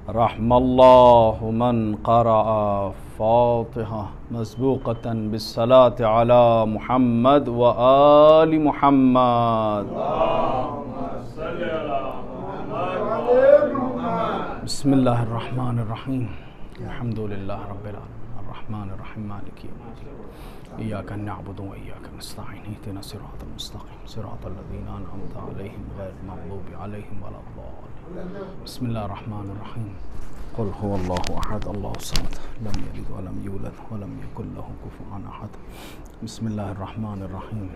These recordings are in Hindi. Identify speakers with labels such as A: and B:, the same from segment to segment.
A: रहमल्लाहु मन क़रअ फ़ातिहा मस्बूक़तन बिस्सलाति अला मुहम्मद व आलि मुहम्मद। बिस्मिल्लाहिर्रहमानिर्रहीम अल्हम्दुलिल्लाहि रब्बिल आलमीन अर्रहमानिर्रहीम मालिकि यौमिद्दीन इय्याका नअबुदु व इय्याका नस्तईन इहदिना सिरातल मुस्तक़ीम सिरातल लज़ीना अनअमता अलैहिम गैरिल मग़लूबि अलैहिम वलद्दाल्लीन। बिस्मिल्लाहिर्रहमानिर्रहीम क़ुल हुवल्लाहु अहद अल्लाहु समद लम यलिद व लम यूलद व लम यकुल लहु कुफुवन अहद। बिस्मिल्लाहिर्रहमानिर्रहीम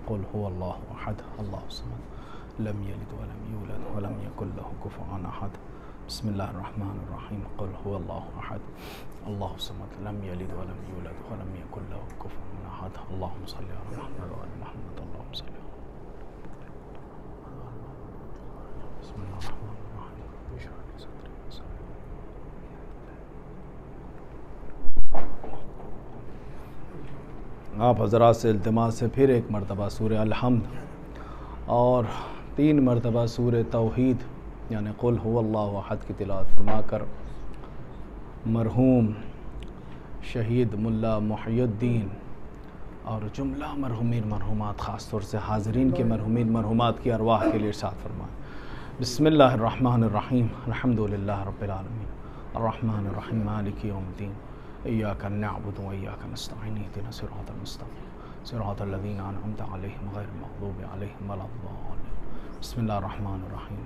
A: क़ुल हुवल्लाहु अहद अल्लाहु समद लम यलिद व लम यूलद व लम यकुल लहु कुफुवन अहद। बिस्मिल्लाहिर्रहमानिर्रहीम क़ुल हुवल्लाहु अहद अल्लाहु समद लम यलिद व लम यूलद व लम यकुल लहु कुफुवन अहद। अल्लाहुम्मा सल्लि अला मुहम्मद व आलि मुहम्मद। अल्लाहुम्मा सल्लि अला आप हज़रात से इल्तिमास से फिर एक मरतबा सूरह अल-हम्द और 3 मरतबा सूरह तौहीद यानी क़ुल हुवल्लाहु अहद की तिलावत फरमाकर मरहूम शहीद मुल्ला मुहय्यद्दीन और जुमला मरहूमीन मरहूमात ख़ास तौर से हाज़रीन के मरहूमीन मरहूमात की अरवाह के लिए इरशाद फरमाएं। बिस्मिल्लाहिर्रहमानिर्रहीम अल्हम्दुलिल्लाहि रब्बिल आलमीन अर्रहमानिर्रहीम मालिकि यौमिद्दीन इय्याका नअबुदु व इय्याका नस्तईन इहदिना सिरातल मुस्तक़ीम सिरातल लज़ीना अनअमता अलैहिम गैरिल मग़लूबि अलैहिम वलद्दाल्लीन। बिस्मिल्लाहिर्रहमानिर्रहीम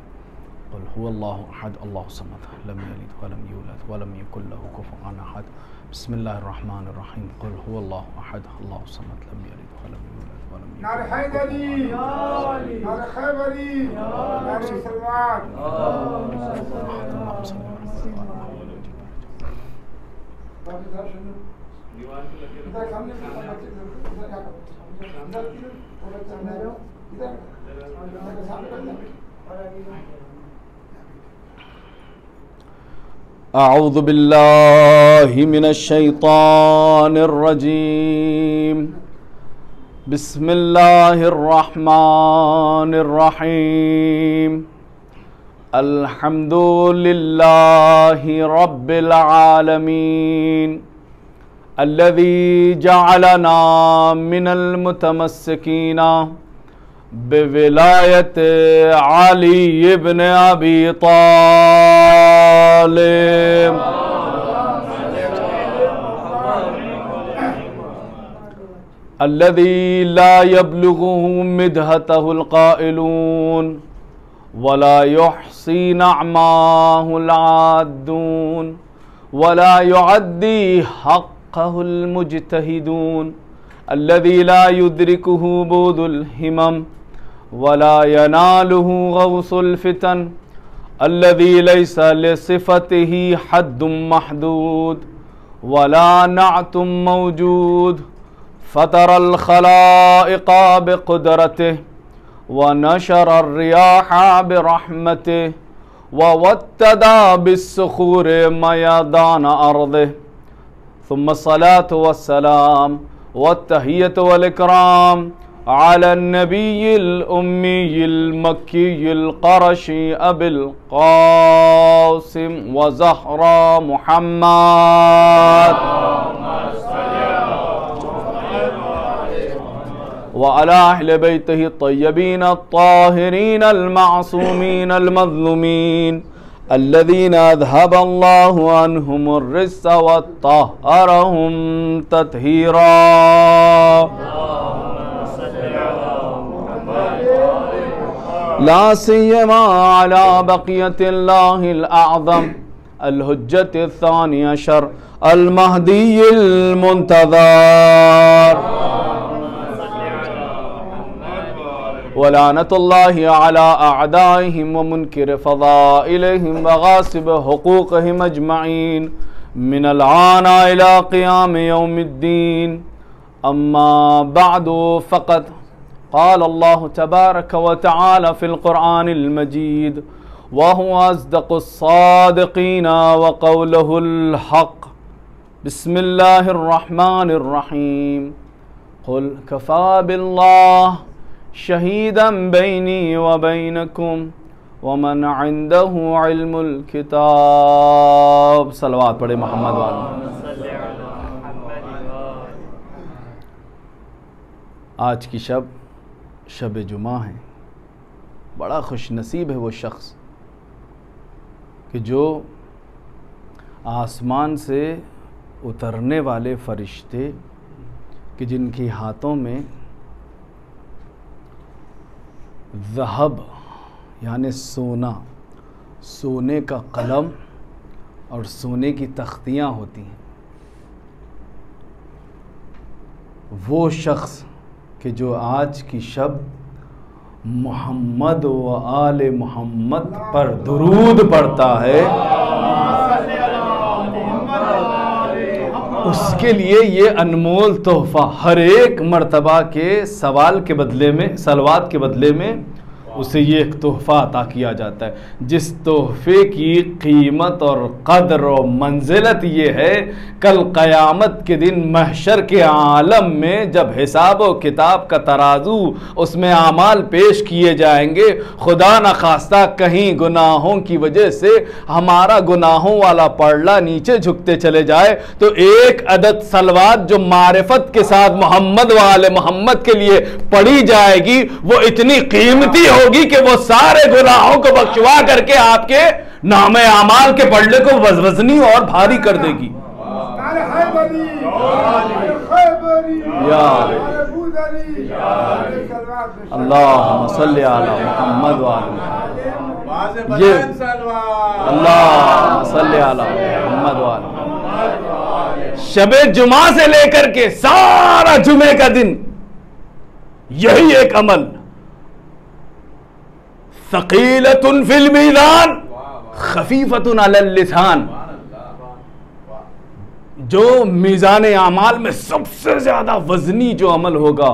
A: क़ुल हुवल्लाहु अहद अल्लाहु समद लम यलिद व लम यूलद व लम यकुल लहु कुफुवन अहद। बिस्मिल्लाहिर्रहमानिर्रहीम क़ुल हुवल्लाहु अहद अल्लाहु समद लम यलिद व लम यूलद व लम यकुल
B: नारे हैदरी नारे खैबरी नारे सलमान।
A: अऊज़ु बिल्लाहि मिनश शैतानिर रजीम। बिस्मिल्लाहिर्रहमानिर्रहीम अल्हम्दुलिल्लाहि रब्बिल आलमीन अल्लज़ी जअलना मिनल मुतमस्सिकीना बिविलायत अली इब्न अबी तालिब अल्लज़ी ला यब्लुगुहु मिदहतहुल क़ाइलून वला युहसी नअमाहुल आद्दून वला युअद्दी हक़्क़हुल मुज्तहिदून अल्लज़ी ला युद्रिकुहु बुदुल हिमम वला यनालुहु गौसुल फितन अल्लज़ी लैसा लिसिफ़तिही हद्दुम महदूद वला नअतुम मौजूद फ़तरल ख़लाइक़ा बिक़ुदरतिही व नशरर रियाहा बिरहमतिही व वत्तदा बिस्सुखूरि मयादान अर्दिही सुम्मा सलातु वस्सलाम वत्तहिय्यतु वल इकराम अला नबिय्यिल उम्मिय्यिल मक्किय्यिल क़ुरशी अबिल क़ासिम व ज़हरा मुहम्मद व अला अहले बैतिही अत्तय्यबीन अत्ताहिरीन अल-मअसूमीन अल-मज़लूमीन अल्लज़ीना अज़हबल्लाहु अन्हुमुर रिज्स वत्तहहरहुम तत्हीरा। ला सियमा अला बक़ियतिल्लाहिल अअज़म अल-हुज्जतिस सानी अशर अल-महदिय्यिल मुंतज़र वलानतुल्लाहि अला अअदाइहिम व मुनकिर फ़ज़ाइलिहिम व गासिब हुक़ूक़िहिम अजमईन मिनल आना इला क़ियाम यौमिद्दीन। अम्मा बअदु फ़क़द क़ाल अल्लाहु तबारक व तआला फ़िल क़ुरआनिल मजीद व हुवा अस्दक़ुस सादिक़ीन व क़ौलुहुल हक़। बिस्मिल्लाहिर्रहमानिर्रहीम क़ुल कफ़ा बिल्लाह शहीदन बैनी व बैनकुम वमन इंदहु इल्मुल किताब। सलवात पढ़े मोहम्मद वाले। आज की शब जुमा है। बड़ा खुश नसीब है वो शख्स कि जो आसमान से उतरने वाले फरिश्ते कि जिनके हाथों में ज़हब यानी सोना, सोने का कलम और सोने की तख्तियाँ होती हैं, वो शख्स कि जो आज की शब मोहम्मद व आले मोहम्मद पर दुरूद पढ़ता है, उसके लिए ये अनमोल तोहफ़ा हर एक मर्तबा के सवाल के बदले में, सलवात के बदले में उसे ये एक तोहफ़ा अता किया जाता है। जिस तोहफ़े की कीमत और कदर और मंजिलत ये है, कल क़यामत के दिन महशर के आलम में जब हिसाब व किताब का तराजू उसमें आमाल पेश किए जाएंगे, खुदा न खास्ता कहीं गुनाहों की वजह से हमारा गुनाहों वाला पड़ला नीचे झुकते चले जाए तो एक अदद सलवात जो मारिफत के साथ मोहम्मद वाले मोहम्मद के लिए पढ़ी जाएगी, वो इतनी कीमती होगी कि वो सारे गुनाहों को बख्शवा करके आपके नामे आमाल के पढ़ले को वजनी और भारी कर देगी। अल्लाहुम्मा सल्ली अला मुहम्मद व आले ये अल्लाहुम्मा सल्ली अला मुहम्मद व आले। शबे जुमा से लेकर के सारा जुमे का दिन यही एक अमल, सकीलतुन फिल मीज़ान खफीफतुन अलल लिसान, जो मीज़ान आमाल में सबसे ज्यादा वजनी जो अमल होगा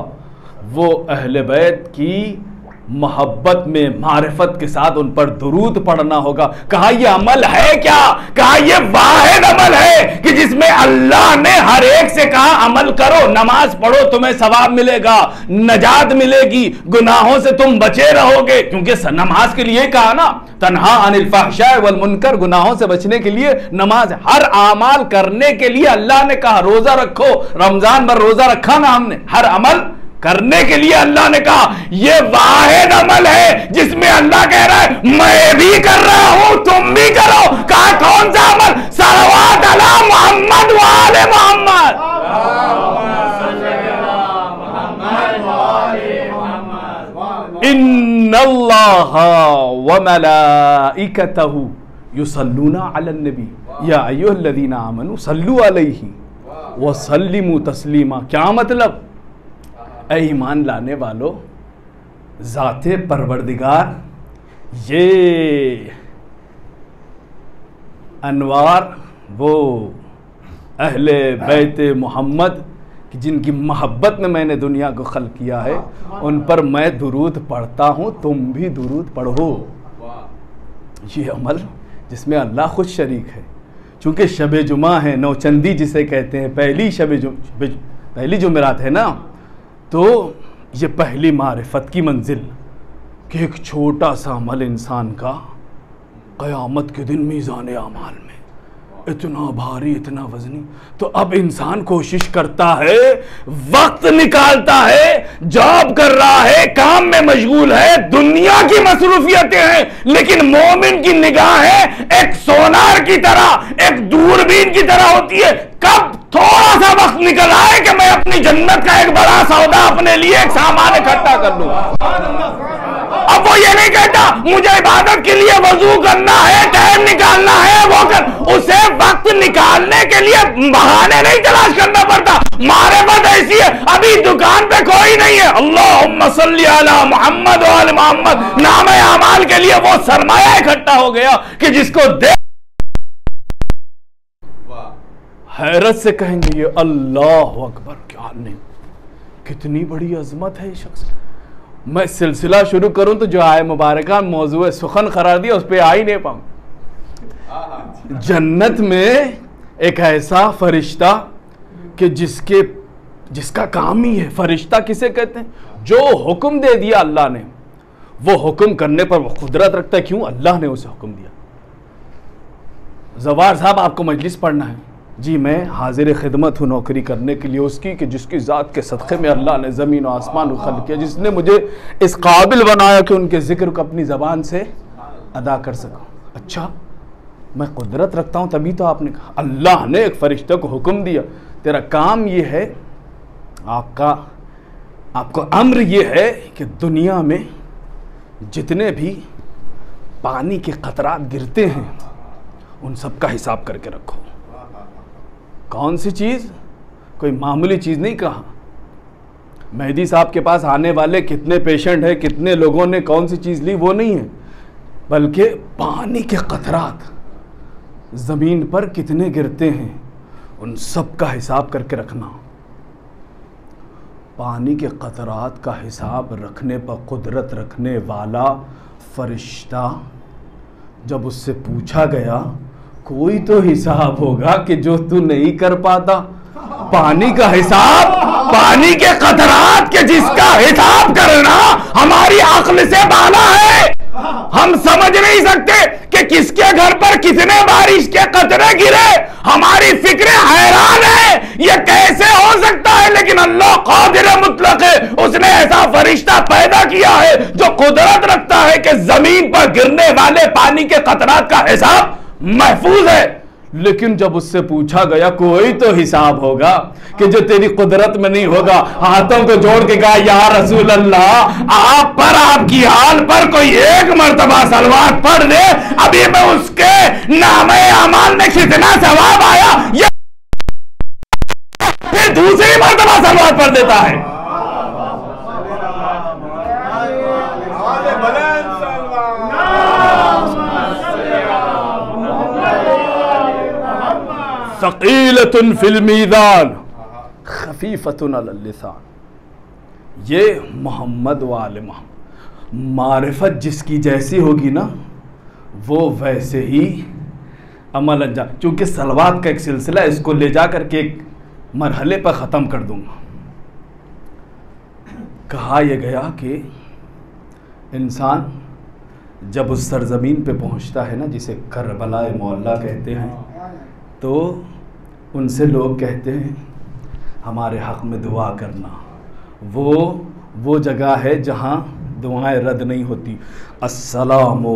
A: वो अहले बैत की मोहब्बत में मारिफत के साथ उन पर दुरूद पढ़ना होगा। कहा यह अमल है क्या? कहा यह वाहिद अमल है कि जिसमें अल्लाह ने हर एक से कहा अमल करो, नमाज पढ़ो, तुम्हें सवाब मिलेगा, नजात मिलेगी, गुनाहों से तुम बचे रहोगे। क्योंकि नमाज के लिए कहा ना, तन्हा अनिल फहशाए वल मुनकर, गुनाहों से बचने के लिए नमाज। हर आमाल करने के लिए अल्लाह ने कहा रोजा रखो, रमजान भर रोजा रखा ना हमने। हर अमल करने के लिए अल्लाह ने कहा यह वाहिद अमल है जिसमें अल्लाह कह रहा है मैं भी कर रहा हूं, तुम भी करो। कहा कौन सा अमल? सलवात अला मोहम्मद व आले मोहम्मद। इन्नल्लाह व मलाइकतहु युसल्लूना अलन नबी या अय्युहल्लज़ीना आमनू सल्लू अलैहि व सल्लिमू तस्लीमा। क्या मतलब? ऐ ईमान लाने वालों, ज़ाते परवरदिगार ये अनवार वो अहले बैत मोहम्मद कि जिनकी मोहब्बत में मैंने दुनिया को खल्क किया है, उन पर मैं दुरूद पढ़ता हूँ, तुम भी दुरूद पढ़ो। ये अमल जिसमें अल्लाह खुद शरीक है। चूँकि शब जुमा है, नौचंदी जिसे कहते हैं, पहली जुमेरात है ना, तो ये पहली मारिफत की मंजिल कि एक छोटा सा अमल इंसान का क़यामत के दिन मीज़ान आमाल में इतना भारी, इतना वजनी। तो अब इंसान कोशिश करता है, वक्त निकालता है, जॉब कर रहा है, काम में मशगूल है, दुनिया की मसरूफियतें हैं, लेकिन मोमिन की निगाह है एक सोनार की तरह, एक दूरबीन की तरह होती है। कब थोड़ा सा वक्त निकल आए कि मैं अपनी जन्नत का एक बड़ा सौदा अपने लिए एक सामान इकट्ठा कर लूं। अब वो ये नहीं कहता मुझे इबादत के लिए वजू करना है, टाइम निकालना है, वो कर, उसे वक्त निकालने के लिए बहाने नहीं तलाश करना पड़ता। मारिफत ऐसी है, अभी दुकान पे कोई नहीं है, अल्लाहुम्मा सल्ली अला मुहम्मद व आले मोहम्मद, नामे अमाल के लिए वो सरमाया इकट्ठा हो गया कि जिसको दे हैरत से कहेंगे ये अल्लाह अकबर, क्या नहीं, कितनी बड़ी अजमत है ये शख्स। मैं सिलसिला शुरू करूं तो जो आए मुबारका मौजूद सुखन करार दिया उस पर आ ही नहीं पाऊं। जन्नत में एक ऐसा फरिश्ता कि जिसका काम ही है, फरिश्ता किसे कहते हैं? जो हुक्म दे दिया अल्लाह ने वो हुक्म करने पर वो कुदरत रखता है। क्यों? अल्लाह ने उसे हुक्म दिया। जवार साहब, आपको मजलिस पढ़ना है? जी, मैं हाजिर खिदमत हूँ नौकरी करने के लिए उसकी कि जिसकी ज़ात के सदक़े में अल्लाह ने ज़मीन और आसमान को खल्क़ किया, जिसने मुझे इस काबिल बनाया कि उनके ज़िक्र को अपनी ज़बान से अदा कर सकूँ। अच्छा, मैं कुदरत रखता हूँ तभी तो आपने कहा। अल्लाह ने एक फ़रिश्ते को हुक्म दिया, तेरा काम ये है, आपको अम्र ये है कि दुनिया में जितने भी पानी के क़तरात गिरते हैं उन सब का हिसाब करके रखो। कौन सी चीज़? कोई मामूली चीज़ नहीं कहा। मेहदी साहब के पास आने वाले कितने पेशेंट हैं, कितने लोगों ने कौन सी चीज़ ली, वो नहीं है, बल्कि पानी के क़तरात ज़मीन पर कितने गिरते हैं उन सब का हिसाब करके रखना। पानी के क़तरात का हिसाब रखने पर कुदरत रखने वाला फरिश्ता जब उससे पूछा गया, कोई तो हिसाब होगा कि जो तू नहीं कर पाता। पानी का हिसाब, पानी के क़तरात के जिसका हिसाब करना हमारी अक्ल से बाला है। हम समझ नहीं सकते कि किसके घर पर कितने बारिश के कतरे गिरे। हमारी फिक्र हैरान है, ये कैसे हो सकता है। लेकिन अल्लाह कादिर मुतलक है, उसने ऐसा फरिश्ता पैदा किया है जो कुदरत रखता है कि जमीन पर गिरने वाले पानी के कतरात का हिसाब महफूज है। लेकिन जब उससे पूछा गया, कोई तो हिसाब होगा कि जो तेरी कुदरत में नहीं होगा, हाथों को जोड़ के कहा, या रसूल अल्लाह, आप पर, आपकी हाल पर कोई एक मर्तबा सलवात पढ़ दे, अभी मैं उसके नामे अमाल में कितना सवाब आया, या फिर दूसरी मर्तबा सलवात पढ़ देता है। सकीलतुन फिल मीज़ान खफीफतुन अलल लिसान। ये मोहम्मद वाले मारिफत जिसकी जैसी होगी ना, वो वैसे ही अमल अंजाम। चूँकि सलवात का एक सिलसिला, इसको ले जा करके एक मरहले पर ख़त्म कर दूँगा। कहा यह गया कि इंसान जब उस सरजमीन पे पहुँचता है ना, जिसे करबलाए मौला कहते हैं, तो उनसे लोग कहते हैं हमारे हक़ में दुआ करना। वो जगह है जहाँ दुआएं रद्द नहीं होती। अस्सलामु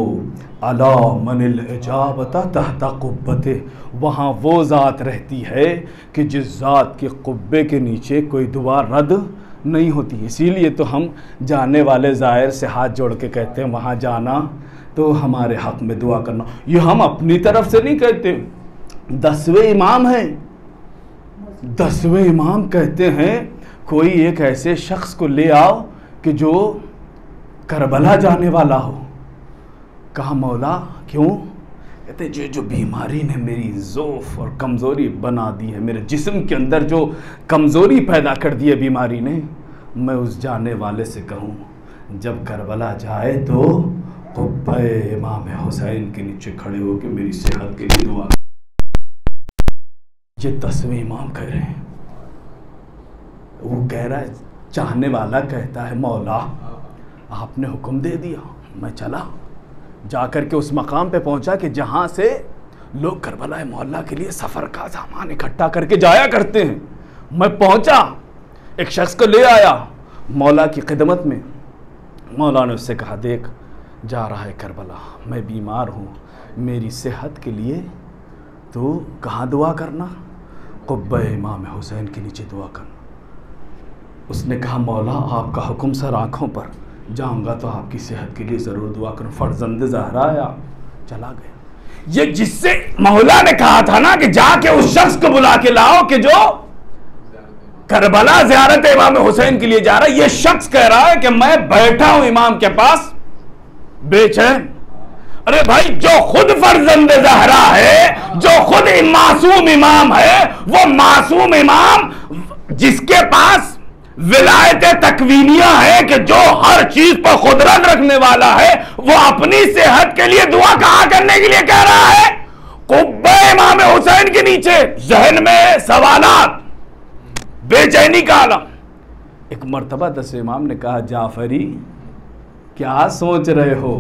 A: अला मनिल इजाबता तहता कुब्बते, वहाँ वो ज़ात रहती है कि जिस ज़ात के कुब्बे के नीचे कोई दुआ रद्द नहीं होती। इसीलिए तो हम जाने वाले ज़ाहिर से हाथ जोड़ के कहते हैं वहाँ जाना तो हमारे हक़ में दुआ करना। ये हम अपनी तरफ से नहीं कहते। 10वें इमाम हैं, 10वें इमाम कहते हैं कोई एक ऐसे शख्स को ले आओ कि जो करबला जाने वाला हो। कहा मौला क्यों? कहते जो बीमारी ने मेरी ज़ौफ़ और कमज़ोरी बना दी है, मेरे जिस्म के अंदर जो कमज़ोरी पैदा कर दी है बीमारी ने, मैं उस जाने वाले से कहूँ जब करबला जाए तो कुब्बे इमाम हुसैन के नीचे खड़े होकर मेरी सेहत के लिए दुआ। ये 10वें इमाम कह रहे हैं। वो कह रहा है, चाहने वाला कहता है मौला आपने हुक्म दे दिया, मैं चला जाकर के उस मकाम पे पहुंचा कि जहां से लोग करबला मोहल्ला के लिए सफ़र का सामान इकट्ठा करके जाया करते हैं। मैं पहुंचा, एक शख्स को ले आया मौला की खिदमत में। मौला ने उससे कहा, देख जा रहा है करबला, मैं बीमार हूँ, मेरी सेहत के लिए तो कहाँ दुआ करना? कुब्बे इमाम हुसैन के नीचे दुआ करना। उसने कहा मौला आपका हुक्म सर, आँखों पर जाऊँगा तो आपकी सेहत के लिए ज़रूर दुआ करूँ। फर्जंद ज़हरा आया, चला गया। ये जिससे मौला ने कहा था ना कि जाके उस शख्स को बुला के लाओ कि जो करबला ज़ियारत इमाम हुसैन के लिए जा रहा है, ये शख्स कह रहा है कि मैं बैठा हूं इमाम के पास बेचैन। अरे भाई, जो खुद फर्जंद ज़हरा है, जो खुद मासूम इमाम है, वो मासूम इमाम जिसके पास विलायत तकवीनिया है कि जो हर चीज पर कुदरत रखने वाला है, वो अपनी सेहत के लिए दुआ कहाँ करने के लिए कह रहा है? कुब्बे इमाम हुसैन के नीचे। जहन में सवालात, बेचैनी का आलम। एक मर्तबा 10 इमाम ने कहा, जाफरी क्या सोच रहे हो?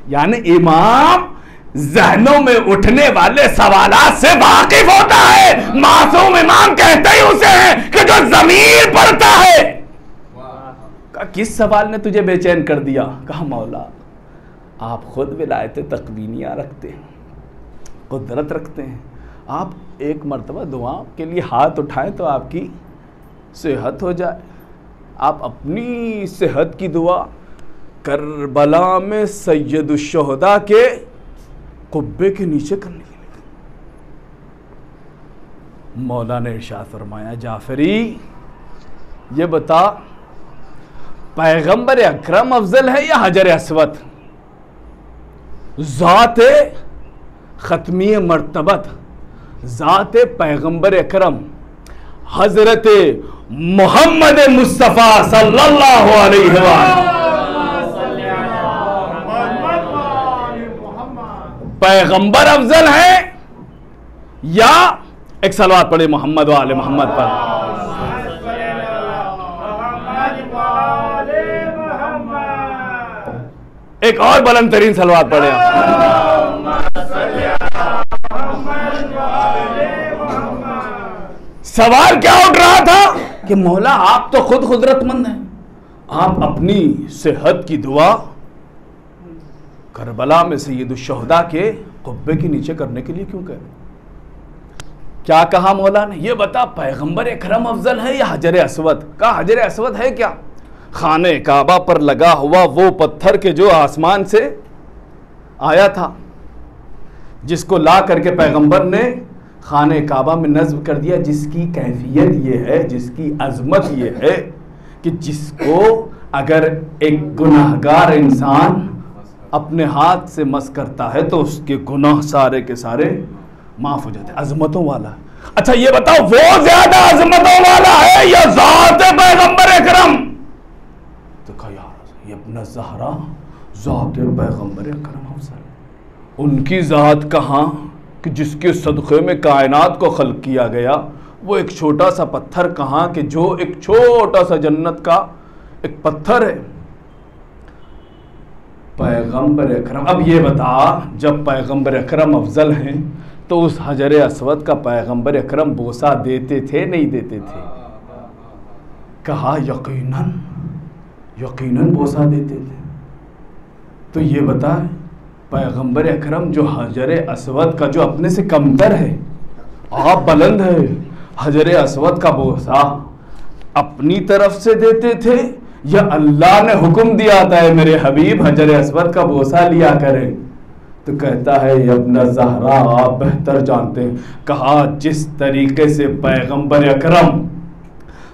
A: यानी इमाम जहनों में उठने वाले सवालात से वाकिफ होता है। मासूम इमाम कहते ही उसे है कि जो ज़मीर पढ़ता है। कहा किस सवाल ने तुझे बेचैन कर दिया? कहा मौला आप खुद विलायत तकवीनियाँ रखते हैं, कुदरत रखते हैं। आप एक मर्तबा दुआ के लिए हाथ उठाएं तो आपकी सेहत हो जाए। आप अपनी सेहत की दुआ करबला में सैयदुश्शुहदा के कुब्बे के नीचे करने के लिए। मौला ने इरशाद फरमाया जाफरी ये बता पैगंबर अकरम अफजल है या हजर अस्वद? ज़ात ख़त्मी मर्तबत, ज़ात पैगंबर अकरम हजरत मोहम्मद मुस्तफ़ा सल्लल्लाहु अलैहि वसल्लम पैगंबर अफजल है या एक सलवात पढ़े मोहम्मद वाले मोहम्मद पर। एक और बुलंद तरीन सलवात पढ़े। सवाल क्या उठ रहा था कि मौला आप तो खुद कुदरतमंद हैं, आप अपनी सेहत की दुआ करबला में सैयदुश्शुहदा के कुब्बे के नीचे करने के लिए क्यों कह रहे? क्या कहा मौला ने? ये बता पैगंबर अकरम अफजल है या हजर अस्वद? कहा हजर अस्वद है क्या? खाने काबा पर लगा हुआ वो पत्थर के जो आसमान से आया था, जिसको ला करके पैगंबर ने खाने काबा में नज़्म कर दिया, जिसकी कैफियत ये है, जिसकी अजमत ये है कि जिसको अगर एक गुनाहगार इंसान अपने हाथ से मस करता है तो उसके गुनाह सारे के सारे माफ हो जाते हैं। अजमतों वाला। अच्छा ये बताओ वो ज्यादा अजमतों वाला है या ज़ात पैगंबर अकरम? तो कहा यार ये अपना ज़हरा ज़ात पैगंबर अकरम अफजल, उनकी ज़ात कहाँ कि जिसके सदक़े में कायनात को खल्क़ किया गया। वो एक छोटा सा पत्थर कहाँ कि जो एक छोटा सा जन्नत का एक पत्थर है। पैगंबर अकरम। अब ये बता जब पैगंबर अकरम अफजल हैं तो उस हजर अस्वद का पैगंबर अकरम बोसा देते थे नहीं देते थे? कहा यकीनन यकीनन बोसा देते थे। तो ये बता पैगंबर अकरम जो हजर अस्वद का जो अपने से कमतर है, आप बुलंद है, हजर अस्वद का बोसा अपनी तरफ से देते थे या अल्लाह ने हुक्म दिया था मेरे हबीब हजर अस्वद का बोसा लिया करें? तो कहता है अपना ज़हरा आप बेहतर जानते हैं। कहा जिस तरीके से पैगंबर अकरम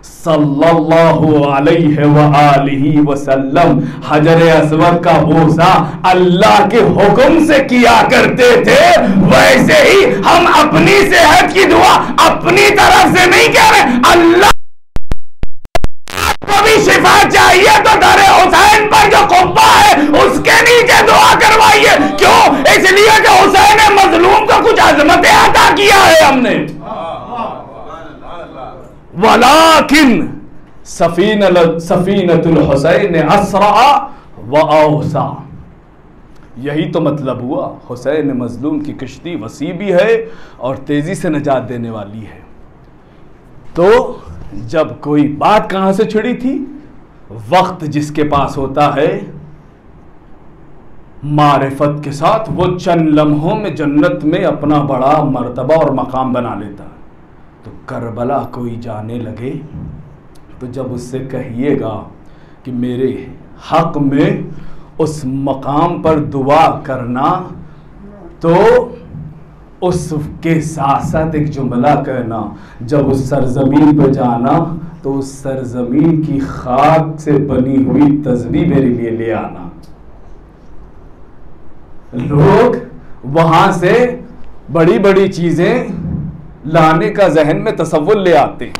A: सल्लल्लाहु अलैहि वसल्लम हजर अस्वद का बोसा अल्लाह के हुक्म से किया करते थे, वैसे ही हम अपनी सेहत की दुआ अपनी तरफ से नहीं कह रहे। अल्लाह भी शिफा चाहिए तो दरे हुसैन पर जो कुब्बा है उसके नीचे दुआ करवाइए। क्यों? इसलिए कि हुसैन मजलूम को कुछ अजमतें अता किया है हमने। वलाकिन सफीनतुल हुसैन असरा व औसा। यही तो मतलब हुआ, हुसैन मजलूम की कश्ती वसी भी है और तेजी से नजात देने वाली है। तो जब कोई बात कहां से छिड़ी थी? वक्त जिसके पास होता है मारिफत के साथ, वो चंद लम्हों में जन्नत में अपना बड़ा मर्तबा और मकाम बना लेता है। तो करबला कोई जाने लगे तो जब उससे कहिएगा कि मेरे हक में उस मकाम पर दुआ करना, तो उसके साथ साथ एक जुमला कहना, जब उस सरजमीन पर जाना तो उस सरजमीन की खाक से बनी हुई तस्बीह मेरे लिए ले आना। लोग वहां से बड़ी बड़ी चीजें लाने का जहन में तसव्वुर ले आते हैं।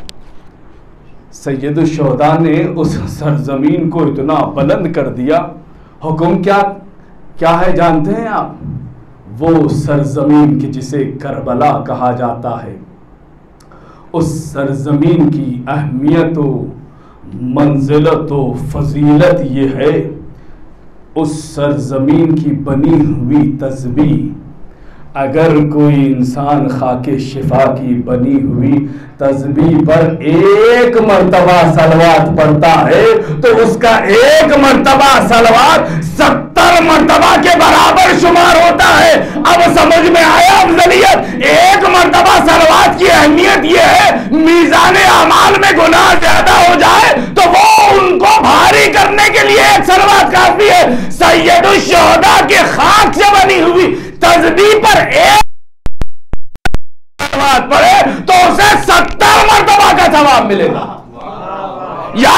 A: सैयदुश्शुहदा ने उस सरजमीन को इतना बुलंद कर दिया। हुक्म क्या क्या है जानते हैं आप? वो सरजमीन की जिसे करबला कहा जाता है, उस सरजमीन की अहमियत व मंजिलत व फजीलत ये है कि वह सरजमीन उस सरजमीन की बनी हुई तस्बीह अगर कोई इंसान खाके शिफा की बनी हुई तस्बीह पर एक मर्तबा सलवात पढ़ता है तो उसका एक मर्तबा सलवात 70 मर्तबा के बराबर शुमार होता है। अब समझ में आया अफजलियत। एक मर्तबा सलवात की अहमियत यह है, मीज़ान अमाल में गुनाह ज्यादा हो जाए तो वो उनको भारी करने के लिए एक सलवात काफी है। सैयदुल शुहदा के खाक से बनी हुई तस्बीह पर एक सलवात पढ़े तो उसे 70 मर्तबा का सवाब मिलेगा। या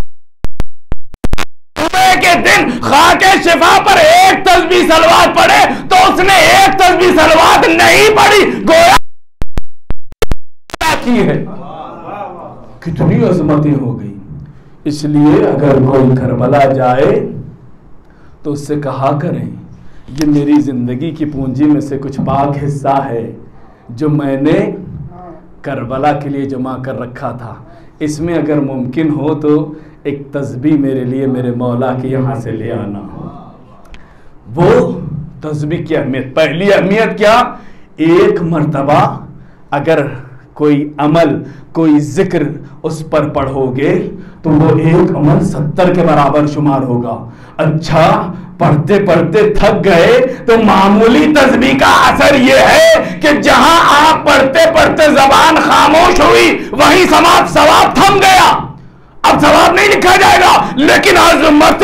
A: जुमे के दिन खाके शिफा पर एक तस्बीह सलवात पढ़े तो उसने एक तस्बीह सलवात नहीं पढ़ी, गोया की है। कितनी अजमतें हो गई। इसलिए अगर कोई करबला जाए तो उससे कहा करें, ये मेरी जिंदगी की पूंजी में से कुछ पाक हिस्सा है जो मैंने करबला के लिए जमा कर रखा था। इसमें अगर मुमकिन हो तो एक तस्बीह मेरे लिए मेरे मौला के यहाँ से ले आना। वो तस्बीह की अहमियत, पहली अहमियत क्या, एक मर्तबा अगर कोई अमल कोई जिक्र उस पर पढ़ोगे तो वो एक अमल 70 के बराबर शुमार होगा। अच्छा, पढ़ते पढ़ते थक गए तो मामूली तस्बीह का असर यह है कि जहां आप पढ़ते पढ़ते जबान खामोश हुई वहीं सवाब थम गया। अब सवाब नहीं लिखा जाएगा, लेकिन अजमत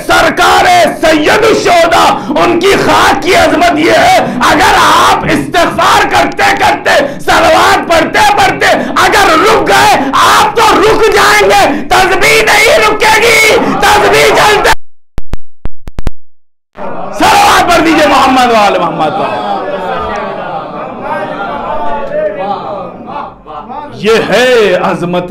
A: सरकार सैयदुल शुहदा उनकी खाक की अजमत यह है, अगर आप इस्तिग़फ़ार करते करते सलवात पढ़ते पढ़ते अगर रुक गए आप तो रुक जाएंगे, तस्बीह नहीं रुकेगी, तस्बीह चलते। सलवात पढ़ दीजिए मोहम्मद वाले मोहम्मद वाले। ये है अजमत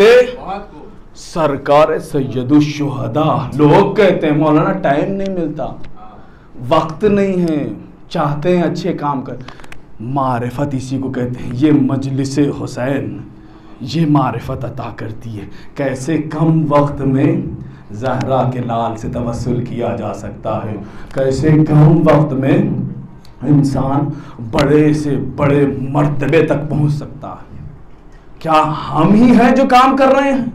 A: सरकार सैयदुल शुहदा। लोग कहते हैं मौलाना टाइम नहीं मिलता, वक्त नहीं है, चाहते हैं अच्छे काम कर। मारिफत इसी को कहते हैं। ये मजलिस हुसैन ये मारिफत अता करती है। कैसे कम वक्त में ज़हरा के लाल से तवस्सुल किया जा सकता है, कैसे कम वक्त में इंसान बड़े से बड़े मर्तबे तक पहुंच सकता है। क्या हम ही हैं जो काम कर रहे हैं?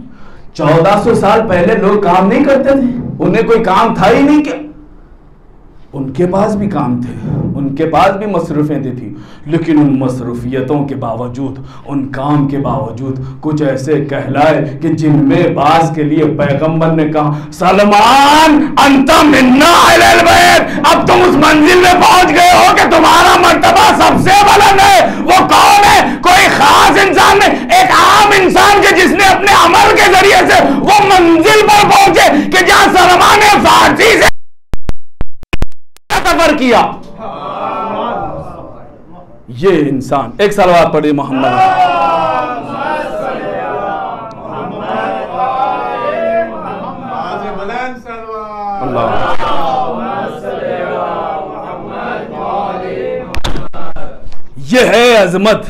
A: 1400 साल पहले लोग काम नहीं करते थे? उन्हें कोई काम था ही नहीं क्या? उनके पास भी काम थे, उनके पास भी मसरूफियतें थी, लेकिन उन मसरूफियतों के बावजूद, उन काम के बावजूद कुछ ऐसे कहलाए कि जिनमें बास के लिए पैगंबर ने कहा, सलमान अंता मिन्ना अहल बैत, अब तुम उस मंजिल में पहुंच गए हो कि तुम्हारा मर्तबा सबसे बुलंद है। वो कौन है? कोई खास इंसान नहीं, एक आम इंसान के जिसने अपने अमल के जरिए से वो मंजिल पर पहुंचे कि जहां सलमान फारसी से सफर किया। ये इंसान, एक सलवात पढ़ी मोहम्मद। ये है अजमत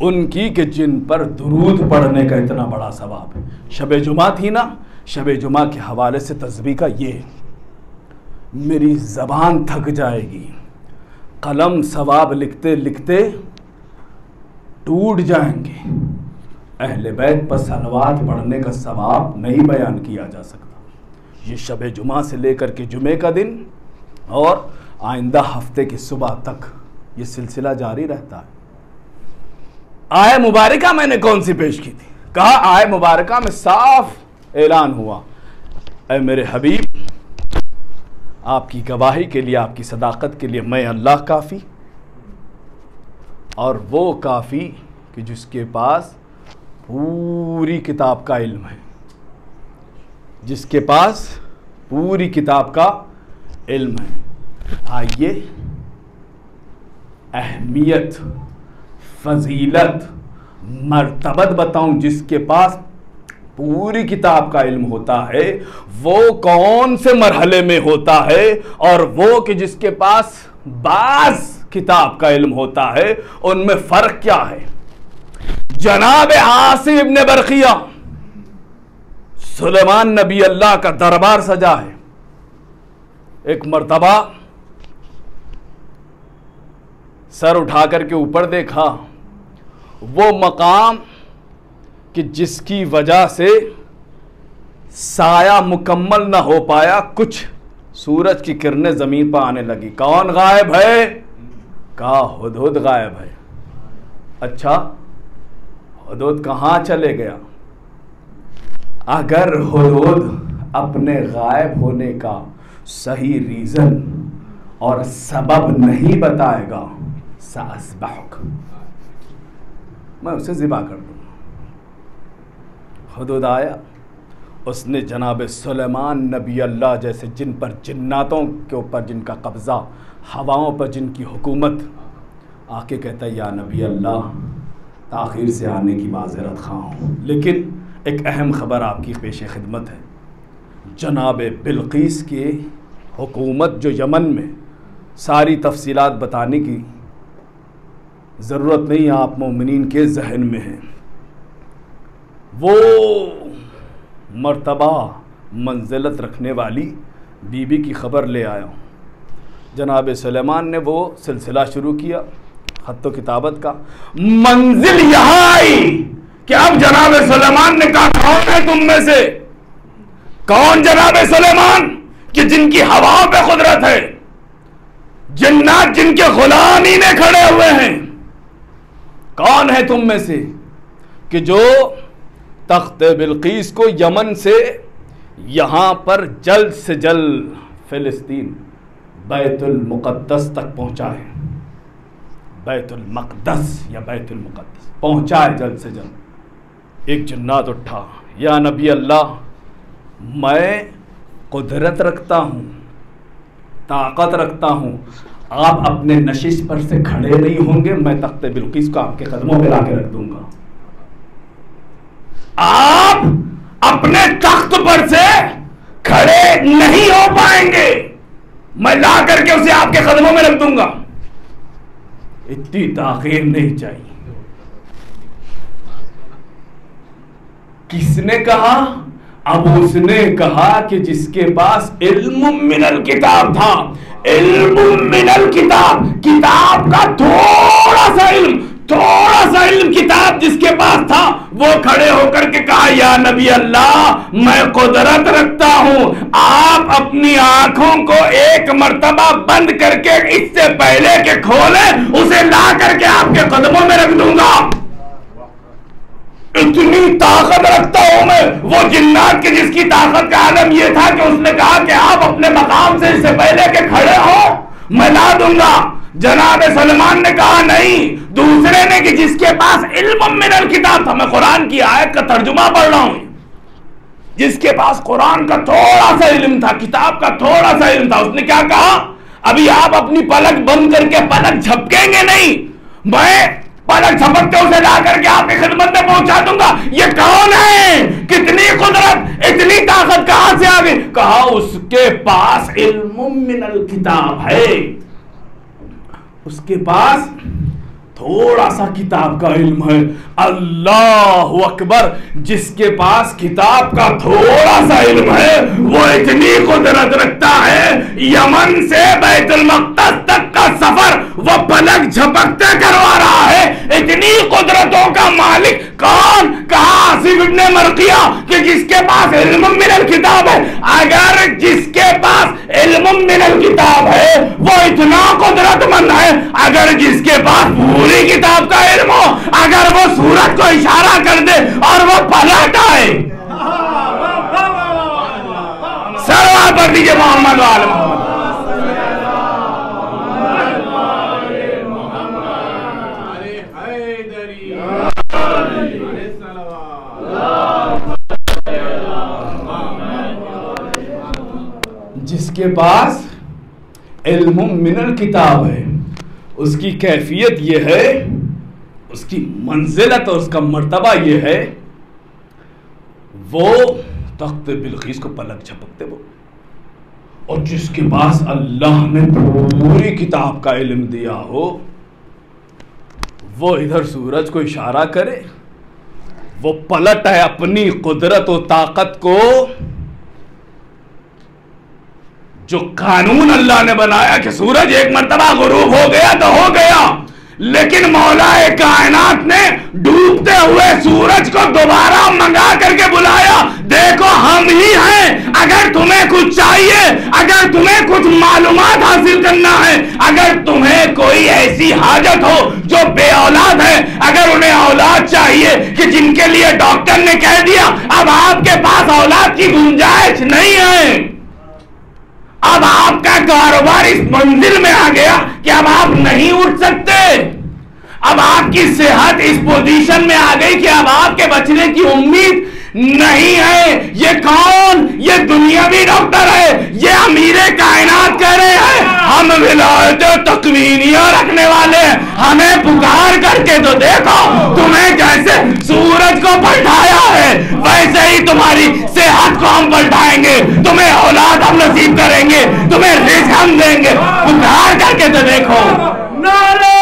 A: उनकी कि जिन पर दुरूद पढ़ने का इतना बड़ा सवाब है। शब जुमा थी ना, शब जुमा के हवाले से तस्बीह का ये, मेरी ज़बान थक जाएगी, कलम सवाब लिखते लिखते टूट जाएंगे। अहले बैत पर सलवात पढ़ने का सवाब नहीं बयान किया जा सकता। ये शब जुमा से लेकर के जुमे का दिन और आइंदा हफ्ते की सुबह तक ये सिलसिला जारी रहता है। आय मुबारका मैंने कौन सी पेश की थी? कहा आय मुबारका में साफ ऐलान हुआ, ऐ मेरे हबीब, आपकी गवाही के लिए, आपकी सदाकत के लिए मैं अल्लाह काफ़ी, और वो काफ़ी कि जिसके पास पूरी किताब का इल्म है, जिसके पास पूरी किताब का इल्म है। आइए अहमियत, फजीलत, मर्तबत बताऊं। जिसके पास पूरी किताब का इल्म होता है वो कौन से मरहले में होता है, और वो कि जिसके पास बाज किताब का इल्म होता है, उनमें फर्क क्या है? जनाब आसिम इब्न बरखिया, सुलेमान नबी अल्लाह का दरबार सजा है, एक मर्तबा सर उठा करके ऊपर देखा, वो मकाम कि जिसकी वजह से साया मुकम्मल ना हो पाया, कुछ सूरज की किरणें जमीन पर आने लगी। कौन गायब है? कहा हुदहुद गायब है। अच्छा, हुदहुद कहाँ चले गया? अगर हुदहुद अपने गायब होने का सही रीजन और सबब नहीं बताएगा, साअज़बहुक, मैं उसे ज़िबा कर दूंगा। हुदहुद आया, उसने जनाब सुलेमान नबी अल्लाह जैसे जिन पर जिन्नातों के ऊपर जिनका कब्ज़ा, हवाओं पर जिनकी हुकूमत, आके कहता है या नबी अल्लाह, ताख़ीर से आने की माज़रत ख़्वाह हूँ, लेकिन एक अहम ख़बर आपकी पेश खिदमत है। जनाब बिल्कीस की हुकूमत जो यमन में, सारी तफसीलात बताने की ज़रूरत नहीं, आप मोमिनीन के जहन में है। वो मर्तबा मंजिलत रखने वाली बीबी की ख़बर ले आया हूँ। जनाब सुलेमान ने वो सिलसिला शुरू किया खत्तो किताबत का। मंजिल यहाँ आई कि अब जनाब सुलेमान ने कहा, कौन है तुम में से? कौन जनाब सुलेमान कि जिनकी हवाओं पे कुदरत है, जिन्नात जिनके गुलाम ही ने खड़े हुए हैं? कौन है तुम में से कि जो तख्त बिल्कीस को यमन से यहां पर जल्द से जल्द फिलिस्तीन बैतुल मुक़द्दस तक पहुंचाए, बैतुल मक़दस या बैतुल मुक़द्दस पहुंचाए जल्द से जल्द। एक जिन्नात उठा, या नबी अल्लाह, मैं कुदरत रखता हूं, ताकत रखता हूं, आप अपने नशिश पर से खड़े नहीं होंगे, मैं तख्त बिल्कीस को आपके कदमों पे लाके रख दूंगा। आप अपने तख्त पर से खड़े नहीं हो पाएंगे, मैं ला करके उसे आपके कदमों में रख दूंगा। इतनी ताखीर नहीं चाहिए। किसने कहा? अब उसने कहा कि जिसके पास इल्म मिनल किताब था, इल्म मिनल किताब, किताब का थोड़ा सा इल्म किताब जिसके पास था, वो खड़े होकर के कहा, या नबी अल्लाह, मैं कुदरत रखता हूं, आप अपनी आंखों को एक मर्तबा बंद करके इससे पहले के खोले, उसे ला करके आपके कदमों में रख दूंगा। इतनी ताकत रखता हूं मैं। वो जिन्नात के जिसकी ताकत का आलम यह था कि उसने कहा कि आप अपने मकाम से इससे पहले के खड़े हो, मैं ला दूंगा। जनाब सलमान ने कहा नहीं। दूसरे ने कि जिसके पास इल्म मिनल किताब था, मैं कुरान की आयत का तर्जुमा पढ़ रहा हूं, जिसके पास कुरान का थोड़ा सा इल्म था, किताब का थोड़ा सा इल्म था, उसने क्या कहा? अभी आप अपनी पलक बंद करके पलक झपकेंगे नहीं, मैं पलक झपक के उसे ला करके आपकी खिदमत में पहुंचा दूंगा। ये कौन है? कितनी कुदरत, इतनी ताकत कहां से आ गई? कहा उसके पास इल्म मिनल किताब है, उसके पास थोड़ा सा किताब का इल्म है। अल्लाह अकबर, जिसके पास किताब का थोड़ा सा इल्म है वो इतनी कुदरत रखता है, यमन से बैतुल मक़दस तक का सफर वो पलक झपकते करवा रहा है। इतनी कुदरतों का मालिक कौन? कहा आसिफ इब्ने मरकिया कि जिसके पास इल्म मिनल किताब है। अगर जिसके पास इल्म मिनल किताब है वो इतना कुदरतमंद है, अगर जिसके पास पूरी किताब का इल्म हो, अगर वो सूरज को इशारा कर दे और वो पलट आए, सलवात पढ़ दीजिए मोहम्मद वाले मोहम्मद। जिसके पास इल्म मिनल किताब है, उसकी कैफियत यह है, उसकी मंजिलत और उसका मर्तबा यह है, वो तख्त बिल्कीस को पलक झपकते वो। और जिसके पास अल्लाह ने पूरी किताब का इल्म दिया हो, वो इधर सूरज को इशारा करे, वो पलट है अपनी कुदरत और ताकत को जो कानून अल्लाह ने बनाया कि सूरज एक मर्तबा गुरूब हो गया तो हो गया, लेकिन मौलाए कायनात ने डूबते हुए सूरज को दोबारा मंगा करके बुलाया, देखो हम ही हैं, अगर तुम्हें कुछ चाहिए, अगर तुम्हें कुछ मालूमात हासिल करना है, अगर तुम्हें कोई ऐसी हाजत हो जो बे औलाद है, अगर उन्हें औलाद चाहिए कि जिनके लिए डॉक्टर ने कह दिया अब आपके पास औलाद की गुंजाइश नहीं है, अब आपका कारोबार इस मंजिल में आ गया कि अब आप नहीं उठ सकते, अब आपकी सेहत इस पोजीशन में आ गई कि अब आपके बचने की उम्मीद नहीं है। ये कौन? ये दुनियावी डॉक्टर है, ये अमीरे कायनात कह रहे हैं हम विलायत तकवीनिया रखने वाले हैं, हमें पुकार करके तो देखो, तुम्हें जैसे सूरज को पलटाया है वैसे ही तुम्हारी सेहत को हम पलटाएंगे, तुम्हें औलाद हम नसीब करेंगे, तुम्हें रिज़्क़ हम देंगे, पुकार करके तो देखो।
B: नारे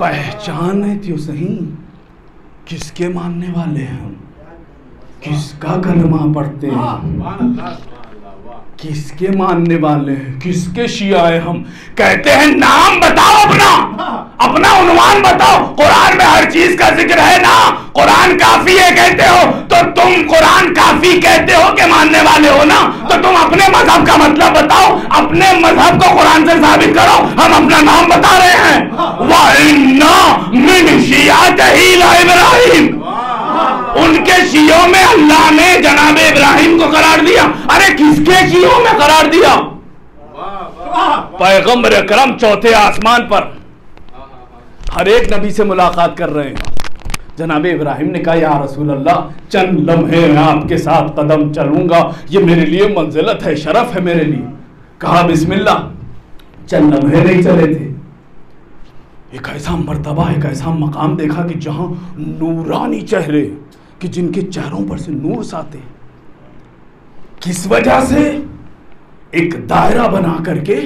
A: पहचाने क्यों सही किसके मानने वाले हैं हम, किसका कलमा पढ़ते हैं, किसके मानने वाले हैं, किसके शियाए हम। कहते हैं नाम बताओ, अपना उन्वान बताओ। कुरान में हर चीज का जिक्र है ना, कुरान काफी है कहते हो, तो तुम कुरान काफी कहते हो के मानने वाले हो ना, तो तुम अपने मजहब का मतलब बताओ, अपने मजहब को कुरान से साबित करो। हम अपना नाम बता रहे हैं, वइन्ना मिन शियातिही इब्राहीम, उनके शियों में अल्लाह ने जनाब इब्राहिम को करार दिया। अरे किसके शियों में करार दिया? पैगंबर अकरम चौथे आसमान पर हर एक नबी से मुलाकात कर रहे हैं। जनाब इब्राहिम ने कहा या रसूल अल्लाह, चंद लम्हे मैं आपके साथ कदम चलूंगा, ये मेरे लिए मंजिलत है, शरफ है मेरे लिए। कहा बिस्मिल्लाह, चंद लम्हे नहीं चले थे, एक ऐसा मर्तबा, एक ऐसा मकाम देखा कि जहां नूरानी चेहरे, कि जिनके चेहरों पर से नूर साते। किस वजह से? एक दायरा बना करके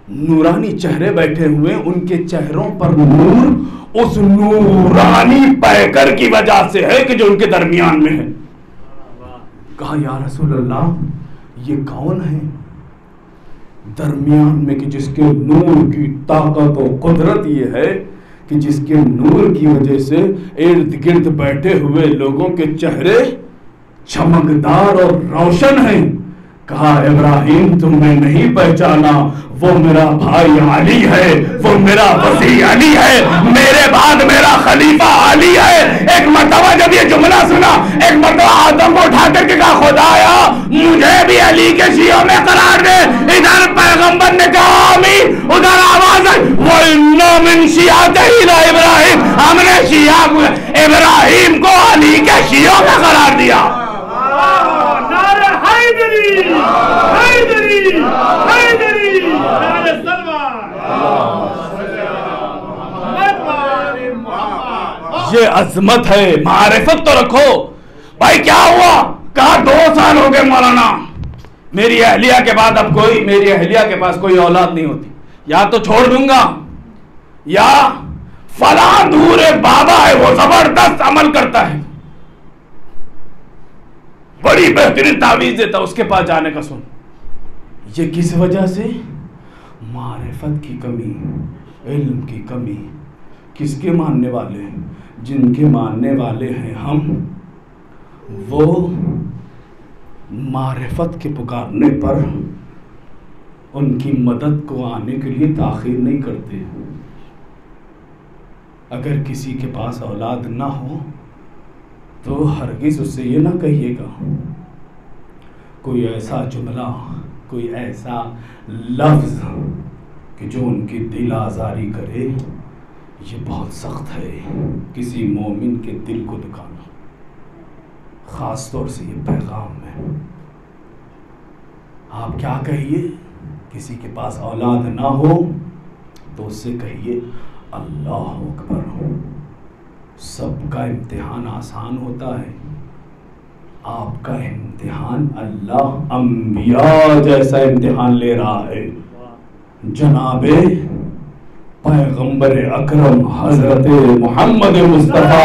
A: नूरानी चेहरे बैठे हुए, उनके चेहरों पर नूर उस नूरानी पैकर की वजह से है कि जो उनके दरमियान में है। कहा या रसूल अल्लाह, ये कौन है दरमियान में कि जिसके नूर की ताकत और कुदरत ये है कि जिसके नूर की वजह से इर्द गिर्द बैठे हुए लोगों के चेहरे चमकदार और रोशन हैं। कहा इब्राहिम, तुमने नहीं पहचाना, वो मेरा भाई अली है, वो मेरा वसी अली है, मेरे बाद मेरा खलीफा अली है। एक मर्तबा जब ये जुमला सुना, एक मर्तबा आदम को उठा करके कहा खुदाया मुझे भी अली के शियों में करार दे। इधर पैगंबर ने कहा आमीन, उधर आवाज आई वइन्ना मिन शियातिही इब्राहिम, हमने शिया इब्राहिम को अली के शियों में करार दिया। ये अजमत है, मारिफत तो रखो। भाई क्या हुआ? कहा 2 साल हो गए मौलाना, मेरी अहलिया के बाद अब कोई, मेरी अहलिया के पास कोई औलाद नहीं होती, या तो छोड़ दूंगा या फला दूर एक बाबा है वो जबरदस्त अमल करता है, बड़ी बेहतरीन तावीज देता, उसके पास जाने का सुन। ये किस वजह से? मारिफत की कमी, इल्म की कमी। किसके मानने वाले हैं? जिनके मानने वाले हैं हम, वो मारिफत के पुकारने पर उनकी मदद को आने के लिए ताखीर नहीं करते। अगर किसी के पास औलाद ना हो तो हरगिज़ उससे ये ना कहिएगा, कोई ऐसा जुमला, कोई ऐसा लफ्ज़ कि जो उनकी दिल आज़ारी करे। ये बहुत सख्त है किसी मोमिन के दिल को दुखाना, ख़ास तौर से ये पैगाम में। आप क्या कहिए? किसी के पास औलाद ना हो तो उससे कहिए अल्लाह अकबर। सबका इम्तिहान आसान होता है, आपका इम्तिहान अल्लाह अंबिया जैसा इम्तिहान ले रहा है। जनाबे पैगंबर अकरम हजरत मोहम्मद मुस्तफा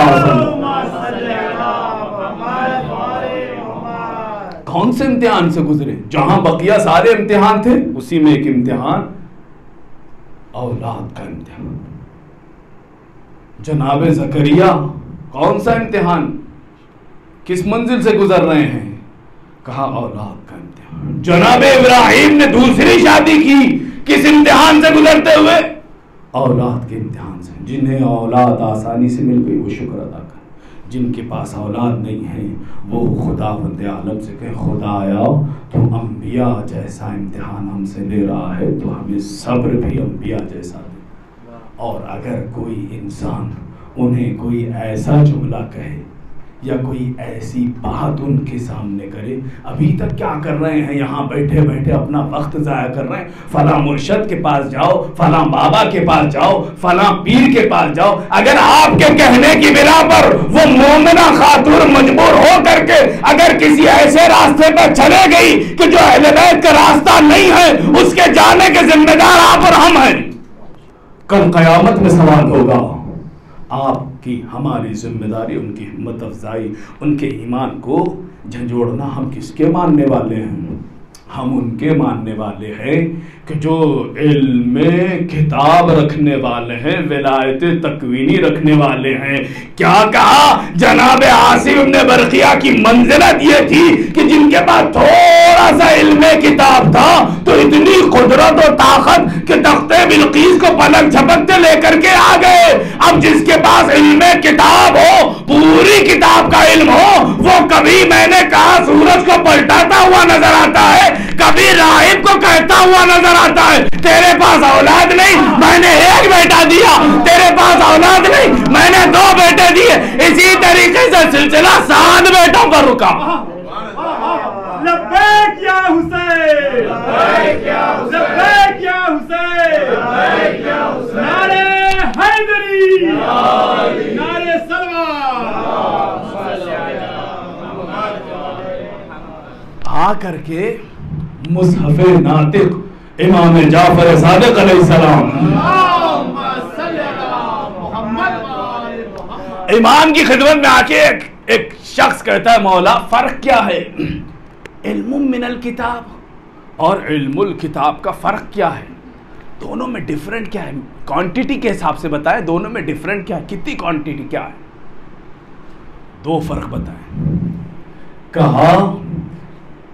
A: कौन से इम्तिहान से गुजरे? जहां बकिया सारे इम्तिहान थे, उसी में एक इम्तिहान औलाद का इम्तिहान। जनाबे ज़करिया कौन सा इम्तिहान, किस मंजिल से गुजर रहे हैं? कहा औलाद का इम्तिहान। जनाबे इब्राहिम ने दूसरी शादी की, किस इम्तिहान से गुजरते हुए? औलाद के इम्तिहान से। जिन्हें औलाद आसानी से मिल गई वो शुक्र अदा कर, जिनके पास औलाद नहीं है वो खुदावंद आलम से कहे खुदाया तुम अंबिया जैसा इम्तिहान हमसे ले रहा है तो हमें सब्र भी अंबिया जैसा दे। और अगर कोई इंसान उन्हें कोई ऐसा जुमला कहे या कोई ऐसी बात उनके सामने करे, अभी तक क्या कर रहे हैं, यहाँ बैठे बैठे अपना वक्त ज़ाया कर रहे हैं, फला मुर्शद के पास जाओ, फला बाबा के पास जाओ, फला पीर के पास जाओ। अगर आपके कहने की बिना पर वो मोमिना खातून मजबूर हो करके अगर किसी ऐसे रास्ते पर चले गई कि जो अहले बैत का रास्ता नहीं है, उसके जाने के जिम्मेदार आप और हम हैं। कल कयामत में सवाल होगा। आपकी हमारी जिम्मेदारी उनकी हिम्मत अफजाई, उनके ईमान को झंझोड़ना। हम किसके मानने वाले हैं? हम उनके मानने वाले हैं कि जो इल्म किताब रखने वाले हैं, विलायत तकवीनी रखने वाले हैं। क्या कहा जनाब आसिम इब्न बरकिया की मंजिलत ये थी कि जिनके पास थोड़ा सा इल्म किताब था तो इतनी कुदरत और ताकत कि तख्ते बिल्कीस को पलक झपकते लेकर के आ गए। अब जिसके पास इल्म किताब हो, पूरी किताब का इल्म हो, वो कभी मैंने कहा सूरज को पलटाता हुआ नजर आता है, कभी राहिब को कहता हुआ नजर आता है तेरे पास औलाद नहीं, मैंने एक बेटा दिया, तेरे पास औलाद नहीं, मैंने 2 बेटे दिए। इसी तरीके से सिलसिला 7 बेटों पर रुका।
B: लब्बैक या हुसैन, लब्बैक या हुसैन, लब्बैक या हुसैन, लब्बैक या हुसैन, नारे हैदरी, नारे सलवान।
A: आ करके मुसहफ़े नातिक इमाम जाफर सादिक अलैहिस्सलाम इमाम की खिदमत में आके एक शख्स कहता है मौला फर्क क्या है? इल्मुम मिनल किताब और इल्मुल किताब का फर्क क्या है? दोनों में डिफरेंट क्या है? क्वांटिटी के हिसाब से बताए, दोनों में डिफरेंट क्या है, कितनी क्वांटिटी क्या है? 2 फर्क बताए। कहा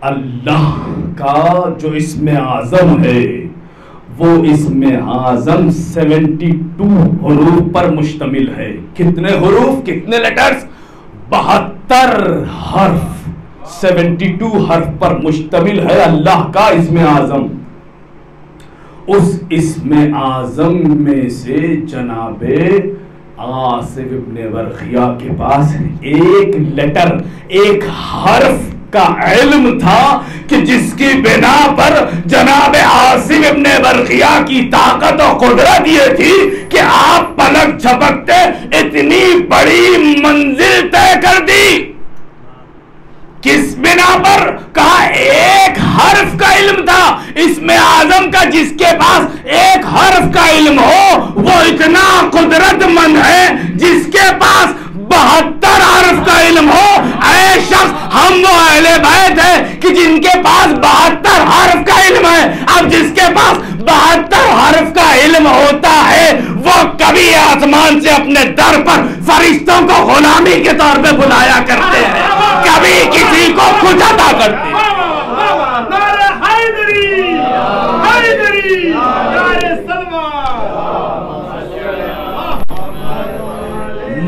A: अल्लाह का जो इसमें आज़म है वो इसमें आज़म 72 हुरूफ पर मुश्तमिल है। कितने हुरूफ, कितने लेटर्स? 72 हर्फ, 72 हर्फ पर मुश्तमिल है अल्लाह का इसमें आज़म। उस इसमें आज़म में से जनाबे आसिफ इब्न बरखिया के पास एक लेटर, एक हर्फ का इल्म था कि जिसकी बिना पर जनाब आसिम इब्न बरखिया की ताकत और कुदरत ये थी कि आप पलक झपकते इतनी बड़ी मंजिल तय कर दी। किस बिना पर? कहा एक हर्फ का इल्म था इसमें आजम का, जिसके पास एक हर्फ का इल्म हो वो इतना कुदरतमंद है जिसके पास 72 हर्फ का इल्म हो। ऐ शख्स, हम वो अहले बैत है कि जिनके पास 72 हर्फ का इल्म है। अब जिसके पास 72 हर्फ का इल्म होता है वो कभी आसमान से अपने दर पर फरिश्तों को गुलामी के तौर पे बुलाया करते हैं, कभी किसी को कुछ अता करते हैं।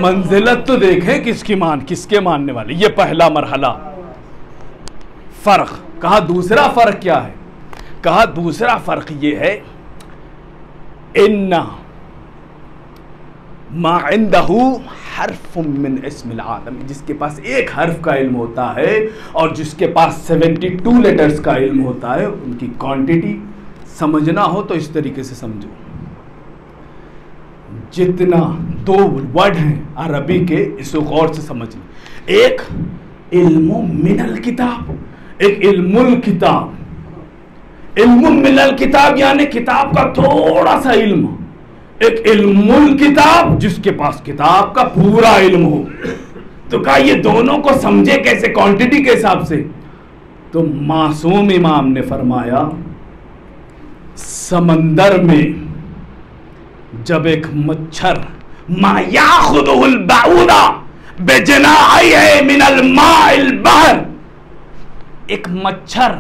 A: मंजिलत तो देखें किसके मानने वाले। ये पहला मरहला। फर्क कहा। दूसरा फर्क क्या है? कहा दूसरा फर्क ये है इन्ना मा इंदहु हर्फुम मिन इस्मिल आदम, जिसके पास एक हर्फ का इल्म होता है और जिसके पास 72 लेटर्स का इल्म होता है, उनकी क्वांटिटी समझना हो तो इस तरीके से समझो। जितना 2 वर्ड हैं अरबी के, इसको गौर से समझ लें। एक इल्मु मिनल किताब, एक इल्मुल किताब। इल्मु मिनल किताब यानी किताब का थोड़ा सा इल्म, एक इल्मुल किताब जिसके पास किताब का पूरा इल्म हो। तो कहा ये दोनों को समझे कैसे, क्वांटिटी के हिसाब से? तो मासूम इमाम ने फरमाया समंदर में जब एक मच्छर मायाखुदुल बाउदा बेजनाई मिनल माइल बहर, एक मच्छर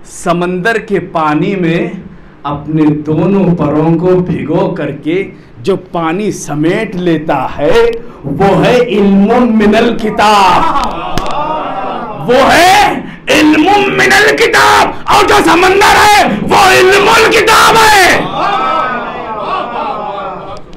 A: समंदर के पानी में अपने दोनों परों को भिगो करके जो पानी समेट लेता है वो है इल्मु मिनल किताब, वो है इल्मु मिनल किताब। और जो समंदर है वो इल्मुल किताब है।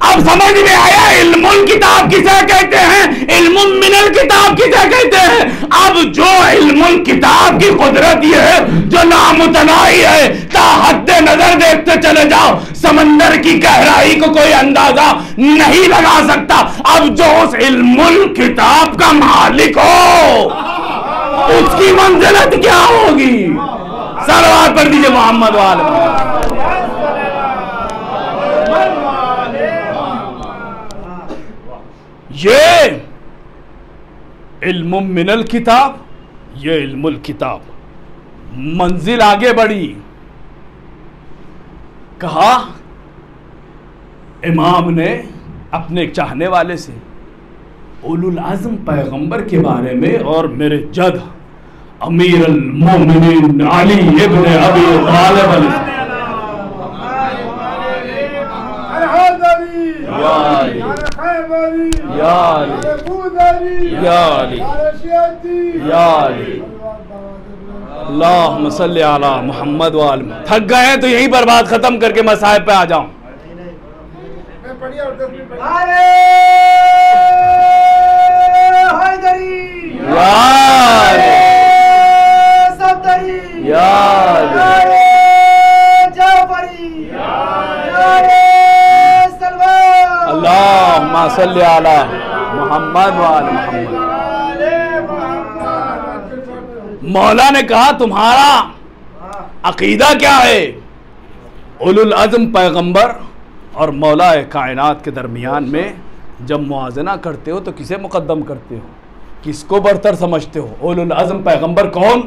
A: अब समझ में आया इल्मुल किताब किसे कहते हैं, इल्मु मिनल किताब किसे कहते हैं। अब जो इल्मुल किताब की कुदरत ये है जो नामुतनाही है, ताहद्दे नजर देखते चले जाओ, समंदर की गहराई को कोई अंदाजा नहीं लगा सकता। अब जो उस इल्मुल किताब का मालिक हो उसकी मंजिलत क्या होगी? सलवात पढ़ दीजिए मोहम्मद वाले। ये इल्मु मिनल किताब, ये इल्मुल किताब। मंजिल आगे बढ़ी, कहा इमाम ने अपने चाहने वाले से उलुल आज़म पैगंबर के बारे में और मेरे जद अमीर अल मोमिनीन अली इब्न अबी तालिब अल्लाहुम्मा सल्ली अला मुहम्मद व आल। थक गए हैं तो यही पर बात खत्म करके मसाइब पे आ जाऊं। अल्लाहुम्मा सल्ली अला मुहम्मद व आल मुहम्मद। मौला ने कहा तुम्हारा अकीदा क्या है? उलुल अज़्म पैगंबर और मौला कायनात के दरमियान में जब मुआजना करते हो तो किसे मुकद्दम करते हो, किसको बरतर समझते हो? उलुल अज़्म पैगंबर कौन?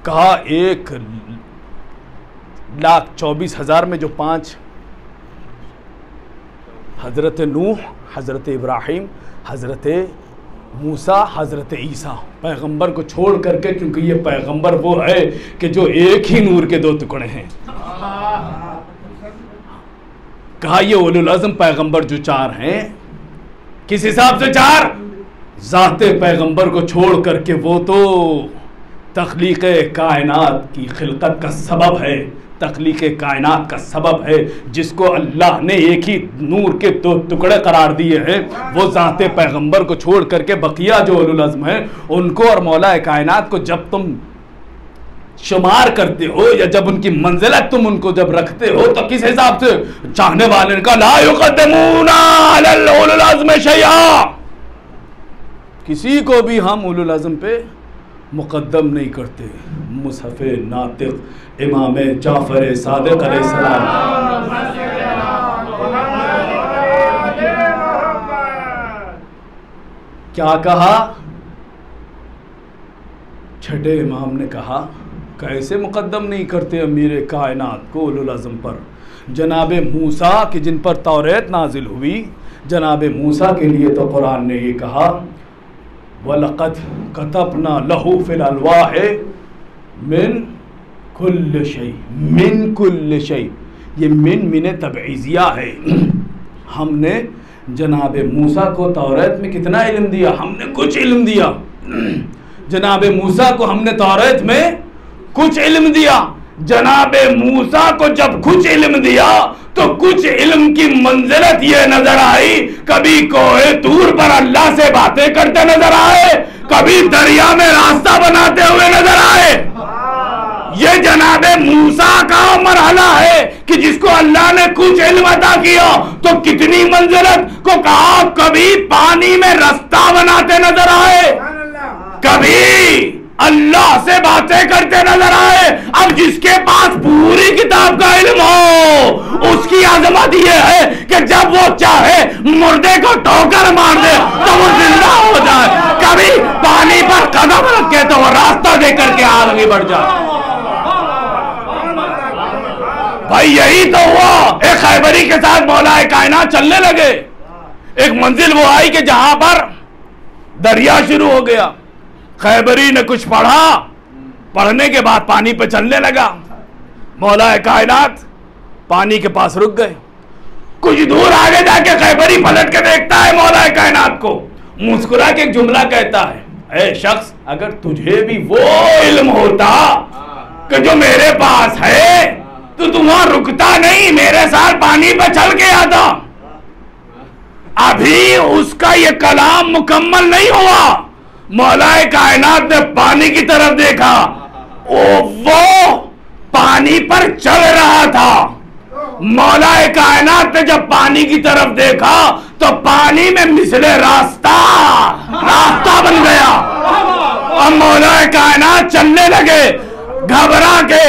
A: कहा 1,24,000 में जो 5 हज़रत नूह, हज़रत इब्राहिम, हज़रत मूसा, हज़रत ईसा, पैगंबर को छोड़ करके, क्योंकि ये पैगंबर वो है कि जो एक ही नूर के 2 टुकड़े हैं। कहा ये उलुल अज़्म पैगंबर जो 4 हैं, किस हिसाब से 4? ज़ाते पैगंबर को छोड़ करके वो तो तख्लीक़ कायनात की खिलकत का सबब है, तख्लीक़ कायनात का सबब है, जिसको अल्लाह ने एक ही नूर के 2 टुकड़े करार दिए हैं। वो ज़ाते पैगंबर को छोड़ करके बकिया जो उलुल अज़्म है उनको और मौला कायनात को जब तुम शुमार करते हो या जब उनकी मंजिलत तुम उनको जब रखते हो तो किस हिसाब से? चाहने वाले का ला युक़द्दिमूना अलल उलुल अज़्म शैआ, किसी को भी हम उलुल अज़्म पे मुक़द्दम नहीं करते। मुसहफ़ नातिक़ इमाम जाफ़र सादिक़ अलैहिस्सलाम, क्या कहा? छठे इमाम ने कहा कैसे मुक़द्दम नहीं करते अमीर कायनात को उलुल अज़्म पर? जनाब मूसा कि जिन पर तौरेत नाजिल हुई, जनाब मूसा के लिए तो कुरान ने ये कहा वलक़द कतबना लहू फ़िल अलवाह मिन कुल्ल शै, मिन कुल्ल शै, ये मिन तबईज़िया है। हमने जनाब मूसा को तौरेत में कितना इल्म दिया? हमने कुछ इल्म दिया। जनाब मूसा को हमने तौरेत में कुछ इल्म दिया। जनाब मूसा को जब कुछ इल्म दिया तो कुछ इल्म की मंजिलत ये नजर आई, कभी कोहे तूर पर अल्लाह से बातें करते नजर आए, कभी दरिया में रास्ता बनाते हुए नजर आए। ये जनाब मूसा का मरहला है कि जिसको अल्लाह ने कुछ इल्म अता किया तो कितनी मंजिलत को कहा, कभी पानी में रास्ता बनाते नजर आए, कभी अल्लाह से बातें करते नजर आए। अब जिसके पास पूरी किताब का इल्म हो, उसकी अजमत यह है कि जब वो चाहे मुर्दे को ठोकर मार दे तो वो जिंदा हो जाए, कभी पानी पर कदम रखे तो वो रास्ता दे करके आगे बढ़ जाए। भाई यही तो हुआ। एक खैबरी के साथ मौलाए कायनात चलने लगे। एक मंजिल वो आई कि जहां पर दरिया शुरू हो गया। खैबरी ने कुछ पढ़ा, पढ़ने के बाद पानी पे चलने लगा। मौलाए कायनात पानी के पास रुक गए। कुछ दूर आगे जाके खैबरी पलट के देखता है मौलाए कायनात को, मुस्कुरा के एक जुमला कहता है, ए शख्स, अगर तुझे भी वो इल्म होता कि जो मेरे पास है तो तू वहां रुकता नहीं, मेरे साथ पानी पे चल के आता। अभी उसका ये कलाम मुकम्मल नहीं हुआ। मौलाए कायनात ने पानी की तरफ देखा, वो पानी पर चल रहा था। मौलाए कायनात ने जब पानी की तरफ देखा तो पानी में मिसले रास्ता बन गया। अब मौलाए कायनात चलने लगे। घबरा के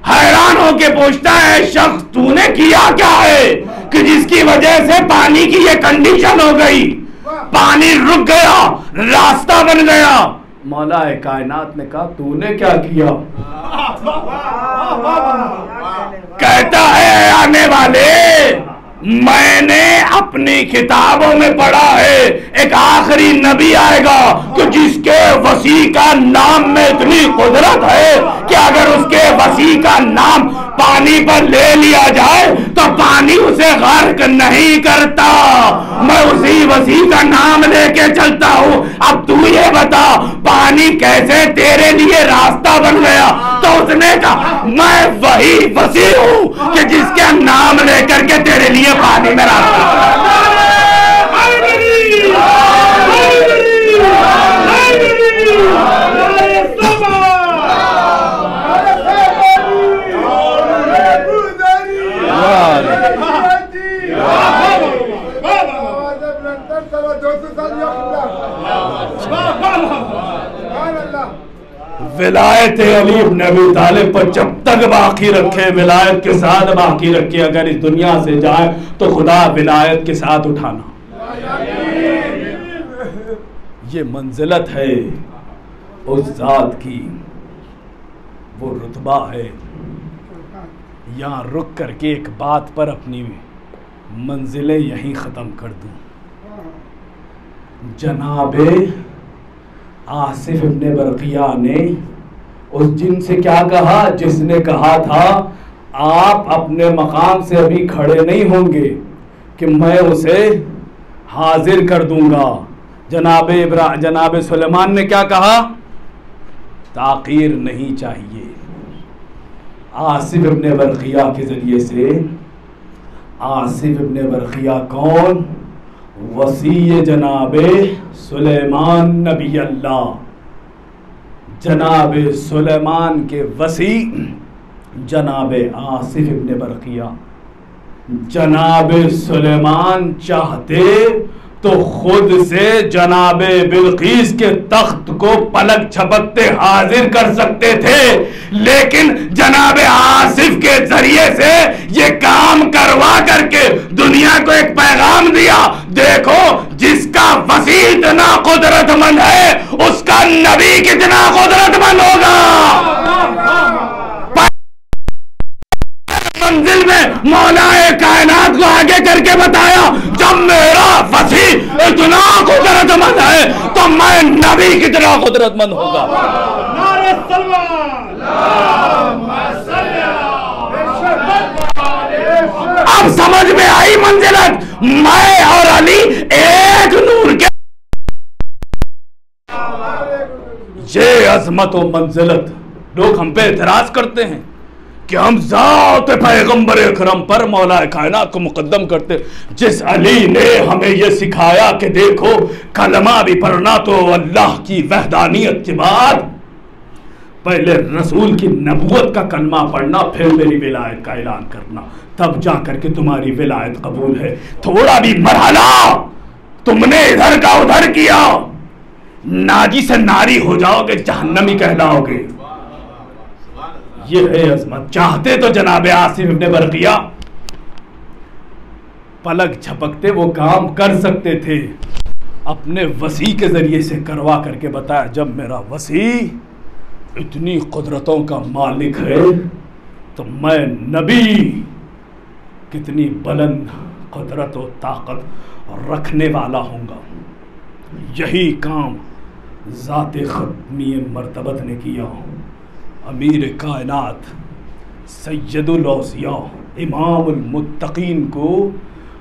A: हैरान होके पूछता है, शख्स तूने किया क्या है कि जिसकी वजह से पानी की ये कंडीशन हो गई? पानी रुक गया, रास्ता बन गया। मौलाए कायनात ने कहा, तूने क्या किया? कहता है, आने वाले, मैंने अपनी किताबों में पढ़ा है एक आखिरी नबी आएगा कि जिसके वसी का नाम में इतनी कुदरत है कि अगर उसके वसी का नाम पानी पर ले लिया जाए तो पानी उसे गर्क नहीं करता। मैं उसी वसी का नाम लेके चलता हूं। अब तू ये बता, पानी कैसे तेरे लिए रास्ता बन गया? तो उसने कहा, मैं वही वसी हूं कि जिसके नाम लेकर के तेरे लिए पानी में रास्ता। विलायत अली इब्न अबी तालिब पर जब तक बाकी रखे, विलायत के साथ बाकी रखे। अगर इस दुनिया से जाए तो खुदा विलायत के साथ उठाना। ये मंजिलत है उस जात की, वो रुतबा है। यहाँ रुक करके एक बात पर अपनी मंजिलें यहीं ख़त्म कर दूँ। जनाबे आसिफ इब्ने बरकिया ने उस जिन से क्या कहा जिसने कहा था, आप अपने मकाम से अभी खड़े नहीं होंगे कि मैं उसे हाजिर कर दूंगा। जनाबे सुलेमान ने क्या कहा, ताकीर नहीं चाहिए। आसिफ इब्ने बरकिया के जरिए से, आसिफ इब्ने बरकिया कौन? वसी जनाबे सुलेमान नबी अल्लाह, जनाबे सुलेमान के वसी जनाबे आसिफ इब्ने बरकिया। जनाबे सुलेमान चाहते तो खुद से जनाबे बिल्कीस के तख्त को पलक झपकते हाजिर कर सकते थे, लेकिन जनाबे आसिफ के जरिए से ये काम करवा करके दुनिया को एक पैगाम दिया, देखो जिसका वसी इतना कुदरतमंद है उसका नबी कितना कुदरतमंद होगा। मंजिल में मौलाए कायनात को आगे करके बताया, जब मेरा वसी इतना कुदरतमंद है तो मैं नबी कितना कुदरतमंद होगा। अब समझ में आई मंजिलत, मैं और अली एक नूर के। ये अजमत और मंजिलत, लोग हम पे एतराज करते हैं कि हम ज़ात पैगंबर अकरम पर मौला कायनात को मुकद्दम करते। जिस अली ने हमें यह सिखाया कि देखो कलमा भी पढ़ना तो अल्लाह की वहदानियत के बाद पहले रसूल की नबूवत का कलमा पढ़ना, फिर मेरी विलायत का ऐलान करना, तब जा करके तुम्हारी विलायत कबूल है। थोड़ा भी मरहला तुमने इधर का उधर किया, नाजी से नारी हो जाओगे, जहन्नमी कहलाओगे। ये है अजमत। चाहते तो जनाबे आसिम इब्ने बरकिया पलक झपकते वो काम कर सकते थे, अपने वसी के जरिए से करवा करके बताया। जब मेरा वसी इतनी कुदरतों का मालिक है तो मैं नबी कितनी बुलंद कुदरत और ताकत रखने वाला हूँगा। यही काम ज़ाते ख़त्मी मर्तबत ने किया। अमीर कायनात सैयदुल औसिया इमामुल मुत्तकीन को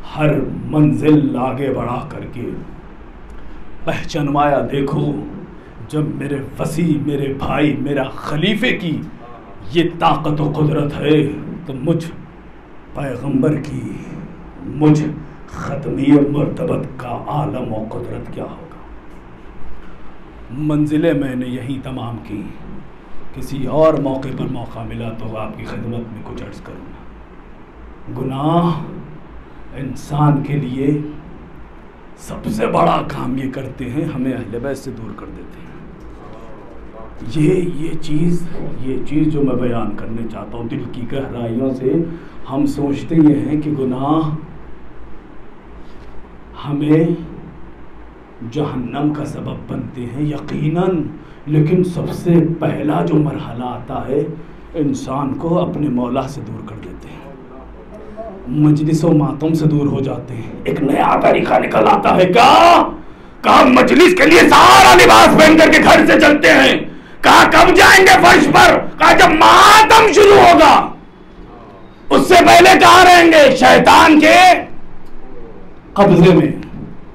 A: हर मंजिल आगे बढ़ा करके पहचानवाया। देखो, जब मेरे वसी, मेरे भाई, मेरा खलीफे की ये ताकत और कुदरत है तो मुझ पैगंबर की, मुझ ख़त्मी मर्तबत का आलम और कुदरत क्या होगा। मंजिलें मैंने यहीं तमाम की। किसी और मौके पर मौका मिला तो आपकी खिदमत में कुछ अर्ज़ करूँगा। गुनाह इंसान के लिए सबसे बड़ा काम ये करते हैं, हमें अहले बैत से दूर कर देते हैं। ये चीज़ जो मैं बयान करने चाहता हूँ दिल की गहराइयों से, हम सोचते ये हैं कि गुनाह हमें जहन्नम का सबब बनते हैं, यकीनन, लेकिन सबसे पहला जो मरहला आता है इंसान को अपने मौला से दूर कर देते हैं, मजलिस व मातम से दूर हो जाते हैं। एक नया तरीका निकल आता है। कहा मजलिस के लिए सारा लिबास पहन करके घर से चलते हैं। कहा कब जाएंगे फर्श पर? कहा जब मातम शुरू होगा, उससे पहले कहाँ रहेंगे? शैतान के कब्जे में।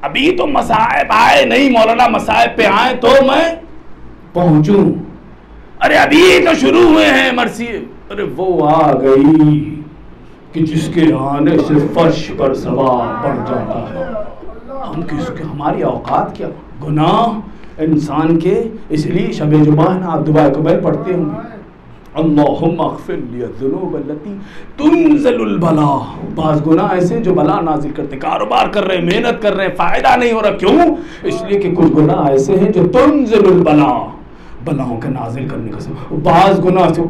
A: अभी तो मसाइब आए नहीं, मौलाना मसाइब पे आए तो मैं पहुंचूं। अरे अभी तो शुरू हुए हैं मरसी। अरे वो आ गई कि जिसके आने से फर्श पर सवार पड़ जाता है। हम किसके, हमारी औकात क्या? गुनाह इंसान के, इसलिए शब जुबान आप दुआ कबल पढ़ते होंगे, अल्लाहुम्मा अग़फ़िर ली ज़ुनूब अल्लती तुनज़िलुल बला। बाज़ गुनाह ऐसे जो बला नाजिल करते। कारोबार कर रहे हैं, मेहनत कर रहे हैं, फ़ायदा नहीं हो रहा। क्यों? इसलिए कि कुछ गुनाह ऐसे हैं जो तुनज़िलुल बला, बलाओं के नाजिल करने का सबब। बाज़ गुनाह जो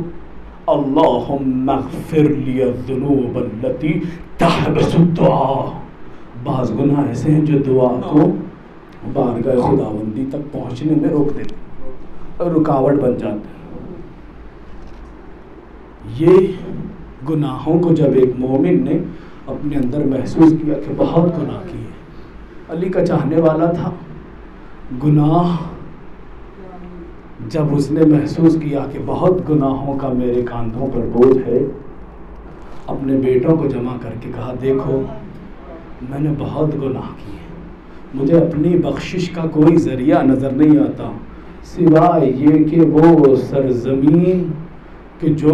A: अल्लाहुम्मा अग़फ़िर ली ज़ुनूब अल्लती तहबसुद दुआ, बाज़ गुनाह ऐसे हैं जो दुआ को बारगाह खुदावंदी तक पहुँचने में रोक देते और रुकावट बन जाते हैं। ये गुनाहों को जब एक मोमिन ने अपने अंदर महसूस किया कि बहुत गुनाह किए, अली का चाहने वाला था, गुनाह जब उसने महसूस किया कि बहुत गुनाहों का मेरे कांधों पर बोझ है, अपने बेटों को जमा करके कहा, देखो मैंने बहुत गुनाह किए, मुझे अपनी बख्शिश का कोई ज़रिया नज़र नहीं आता सिवाय ये कि वो सरज़मीन कि जो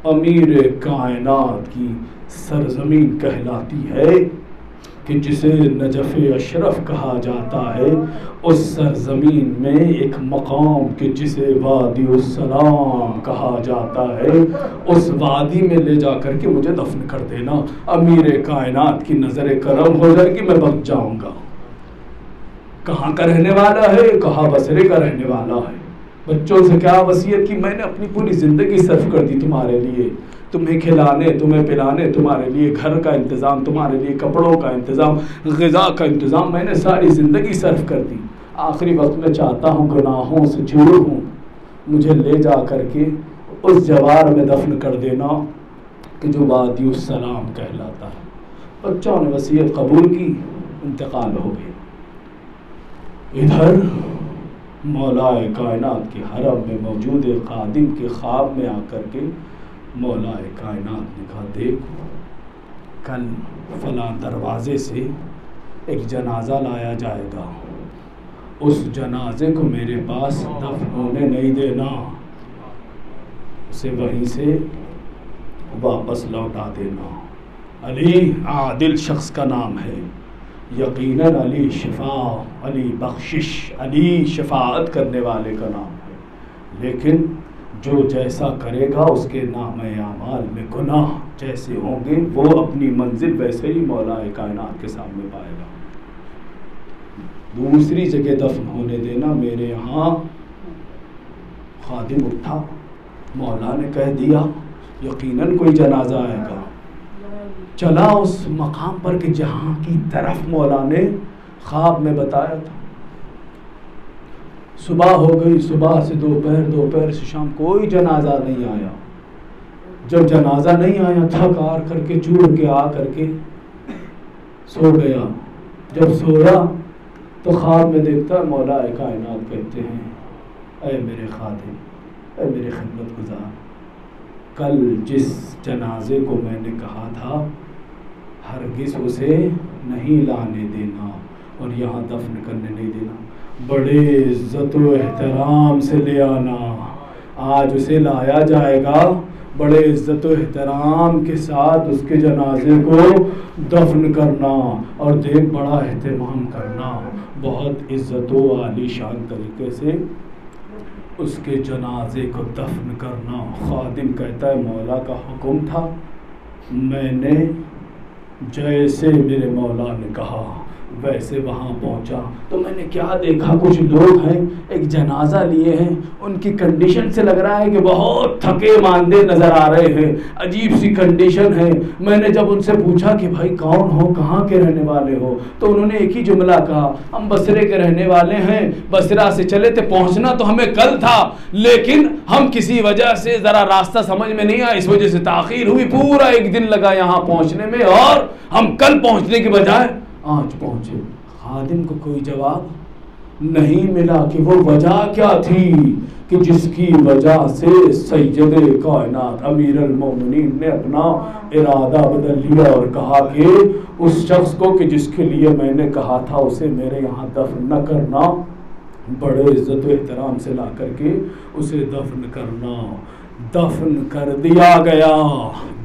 A: अमीर कायनात की सरज़मीन कहलाती है, कि जिसे नजफ़ अशरफ कहा जाता है, उस सरज़मीन में एक मकाम कि जिसे वादी उस्सलाम कहा जाता है, उस वादी में ले जा कर के मुझे दफन कर देना। अमीर कायनात की नज़र करम हो जाएगी, मैं बच जाऊंगा। कहाँ का रहने वाला है? कहा बसरे का रहने वाला है। बच्चों से क्या वसीयत की? मैंने अपनी पूरी ज़िंदगी सर्फ कर दी तुम्हारे लिए, तुम्हें खिलाने, तुम्हें पिलाने, तुम्हारे लिए घर का इंतज़ाम, तुम्हारे लिए कपड़ों का इंतज़ाम, ग़िज़ा का इंतज़ाम, मैंने सारी ज़िंदगी सर्फ कर दी। आखिरी वक्त में चाहता हूँ गुनाहों से जुड़ूँ हूँ, मुझे ले जा कर के उस जवार में दफन कर देना कि जो वादी उस्सलाम कहलाता है। बच्चों ने वसीयत कबूल की, इंतकाल हो गया। इधर मौलाए कायनात के हरम में मौजूद कादिम के ख्वाब में आकर के मौलाए कायनात ने कहा, देख कल फलां दरवाज़े से एक जनाजा लाया जाएगा, उस जनाजे को मेरे पास दफन होने नहीं देना, उसे वहीं से वापस लौटा देना। अली आदिल शख्स का नाम है, यकीनन अली शिफा, अली बख्शिश, अली शफाअत करने वाले का नाम है। लेकिन जो जैसा करेगा उसके नाम-ए आमाल में गुनाह जैसे होंगे, वो अपनी मंजिल वैसे ही मौलाए कायनात के सामने पाएगा। दूसरी जगह दफन होने देना, मेरे यहाँ। खादिम उठा, मौला ने कह दिया यकीनन कोई जनाजा आएगा। चला उस मकाम पर कि जहाँ की तरफ मौला ने ख्वाब में बताया था। सुबह हो गई, सुबह से दोपहर, दोपहर से शाम, कोई जनाजा नहीं आया। जब जनाजा नहीं आया, थक हार करके चूर के आ करके सो गया। जब सोया तो ख्वाब में देखता मौला कायनात कहते हैं, ऐ मेरे खादिम, ऐ मेरे खिदमत गुजार, कल जिस जनाजे को मैंने कहा था हरगिज़ उसे नहीं लाने देना और यहाँ दफन करने नहीं देना, बड़े इज्जत व एहतराम से ले आना। आज उसे लाया जाएगा, बड़े इज्जत व एहतराम के साथ उसके जनाजे को दफन करना और देख बड़ा एहतमाम करना, बहुत इज्जत व आलीशान तरीके से उसके जनाजे को दफन करना। खादिम कहता है मौला का हुक्म था, मैंने जैसे मेरे मौला ने कहा वैसे वहाँ पहुँचा तो मैंने क्या देखा, कुछ लोग हैं एक जनाजा लिए हैं, उनकी कंडीशन से लग रहा है कि बहुत थके मांदे नज़र आ रहे हैं, अजीब सी कंडीशन है। मैंने जब उनसे पूछा कि भाई कौन हो, कहाँ के रहने वाले हो, तो उन्होंने एक ही जुमला कहा, हम बसरे के रहने वाले हैं, बसरा से चले थे, पहुँचना तो हमें कल था लेकिन हम किसी वजह से ज़रा रास्ता समझ में नहीं आया, इस वजह से ताख़ीर हुई, पूरा एक दिन लगा यहाँ पहुँचने में और हम कल पहुँचने के बजाय आज पहुंचे। खादिम को कोई जवाब नहीं मिला कि वो वजह क्या थी कि जिसकी वजह से सैयदे कायनात अमीर अल मोमिनीन ने अपना इरादा बदल लिया और कहा कि उस शख्स को कि जिसके लिए मैंने कहा था उसे मेरे यहाँ दफन न करना, बड़े इज्जत व एहतराम से ला करके उसे दफन करना। दफन कर दिया गया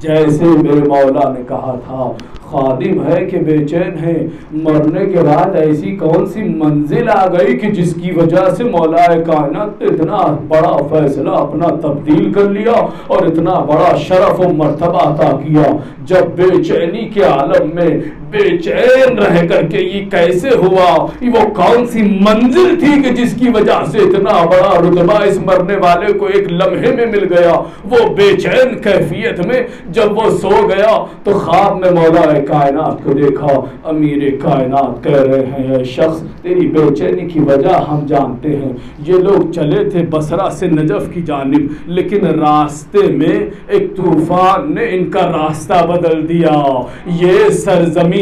A: जैसे मेरे मौला ने कहा था। खादिम है कि बेचैन है, मरने के बाद ऐसी कौन सी मंजिल आ गई कि जिसकी वजह से मौला कायनात ने इतना बड़ा फैसला अपना तब्दील कर लिया और इतना बड़ा शरफ और मर्तबा अता किया। जब बेचैनी के आलम में बेचैन रह करके ये कैसे हुआ, वो कौन सी मंजिल थी कि जिसकी वजह से इतना बड़ा रुतबा इस मरने वाले को एक लम्हे में मिल गया। वो बेचैन कैफियत में जब वो सो गया तो ख्वाब में मौला कायनात को देखा, अमीर कायनात कह रहे हैं शख्स तेरी बेचैनी की वजह हम जानते हैं। ये लोग चले थे बसरा से नजफ की जानिब, लेकिन रास्ते में एक तूफान ने इनका रास्ता बदल दिया। ये सरजमीन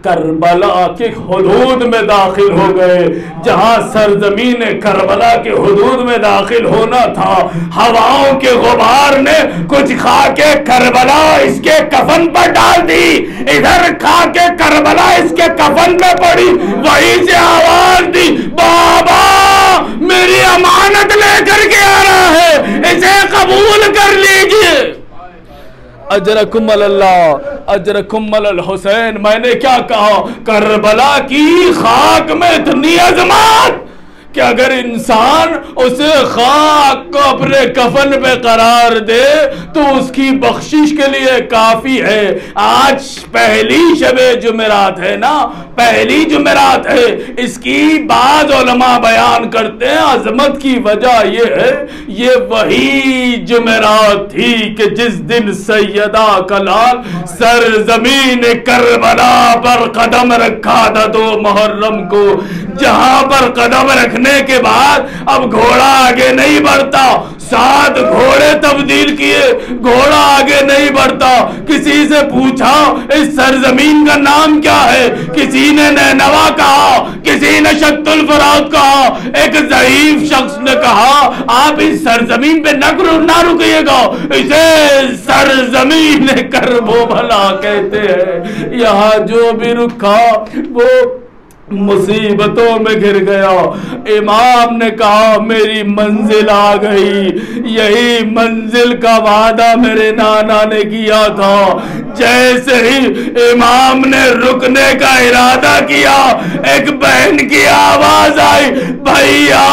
A: करबला के हुदूद में दाखिल हो गए। जहां सरजमीन करबला के हुदूद में दाखिल होना था, हवाओं के गुबार ने कुछ खा के करबला इसके कफन पर डाल दी, इधर खा के करबला इसके कफन पे पड़ी। वहीं से आवाज दी, बाबा मेरी अमानत लेकर के आ रहा है, इसे कबूल कर लीजिए। अजरकुम अल्लाह, अजरकुम अल हुसैन। मैंने क्या कहा, करबला की खाक में इतनी अजमत कि अगर इंसान उसे खाक को अपने कफन पे करार दे तो उसकी बख्शिश के लिए काफी है। आज पहली शबे जुमेरात है ना, पहली जुमेरात है, इसकी बात उलमा बयान करते हैं अजमत की वजह ये है, ये वही जुमेरात थी कि जिस दिन सैयदा कलाल सरजमीन करबला पर कदम रखा था 2 मुहर्रम को। जहां पर कदम रखने के बाद अब घोड़ा आगे नहीं बढ़ता, 7 घोड़े तब्दील किए, घोड़ा आगे नहीं बढ़ता। किसी से पूछा इस सरजमीन का नाम क्या है, किसी ने नैनवा कहा, किसी ने शत्तुल फरात कहा, एक ज़ईफ शख्स ने कहा आप इस सरजमीन पे ना रुकिएगा, इसे सरजमीन करबला कहते हैं। यहाँ जो भी रुका वो मुसीबतों में घिर गया। इमाम ने कहा मेरी मंजिल आ गई, यही मंजिल का वादा मेरे नाना ने किया था। जैसे ही इमाम ने रुकने का इरादा किया, एक बहन की आवाज आई, भैया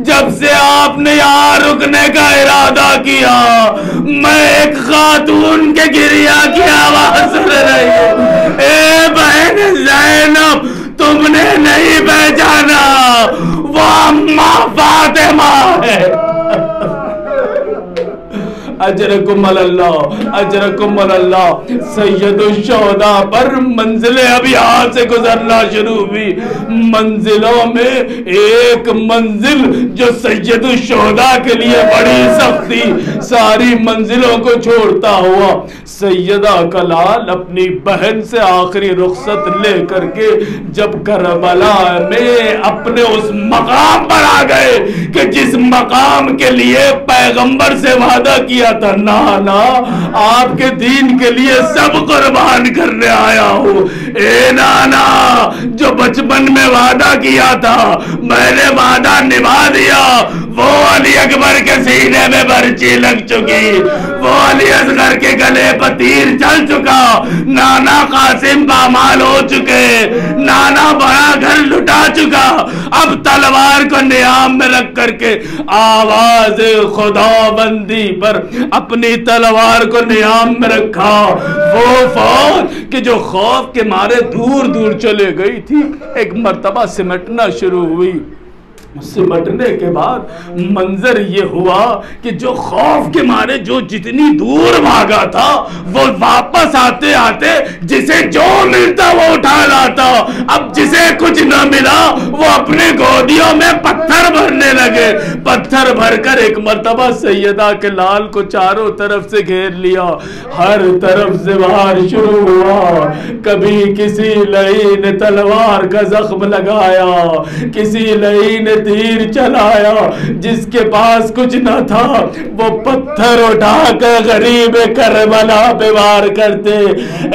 A: जब से आपने यहाँ रुकने का इरादा किया मैं एक खातून के गिरिया की आवाज सुन रही हूँ। ए बहन ज़ैनब, तुमने नहीं अजरकुम अल्लाह, अजरकुम अल्लाह। सैयदुश्शुहदा पर मंजिलें अब यहाँ से गुजरना शुरू हुई। मंजिलों में एक मंजिल जो सैयदुश्शुहदा के लिए बड़ी सख्ती, सारी मंजिलों को छोड़ता हुआ सैयदा का लाल अपनी बहन से आखिरी रुखसत लेकर के जब करबला में अपने उस मकाम पर आ गए कि जिस मकाम के लिए पैगंबर से वादा किया था, नाना आपके दीन के लिए सब कुर्बान करने आया हूं। ए नाना, जो बचपन में वादा किया था मैंने वादा निभा दिया। वो अली अकबर के सीने में बर्ची लग चुकी, वो अली असगर के गले पर तीर चल चुका, नाना कासिम पामाल हो चुके, नाना बड़ा घर लुटा चुका। अब तलवार को नियाम में रख करके आवाज खुदाबंदी पर अपनी तलवार को नियाम में रखा। वो फौज कि जो खौफ के मारे दूर दूर चले गई थी, एक मर्तबा सिमटना शुरू हुई। सिमटने के बाद मंजर ये हुआ कि जो खौफ के मारे जो जितनी दूर भागा था, वो वापस आते आते जिसे जो मिलता वो उठा लाता। अब जिसे कुछ न मिला वो अपने गोदियों में पत्थर भरने लगे। पत्थर भरकर एक मर्तबा सैयदा के लाल को चारों तरफ से घेर लिया। हर तरफ से वार शुरू हुआ। कभी किसी लई ने तलवार का जख्म लगाया, किसी लई ने तीर चलाया। जिसके पास कुछ न था वो पत्थर उठाकर गरीब करबला पे वार करते।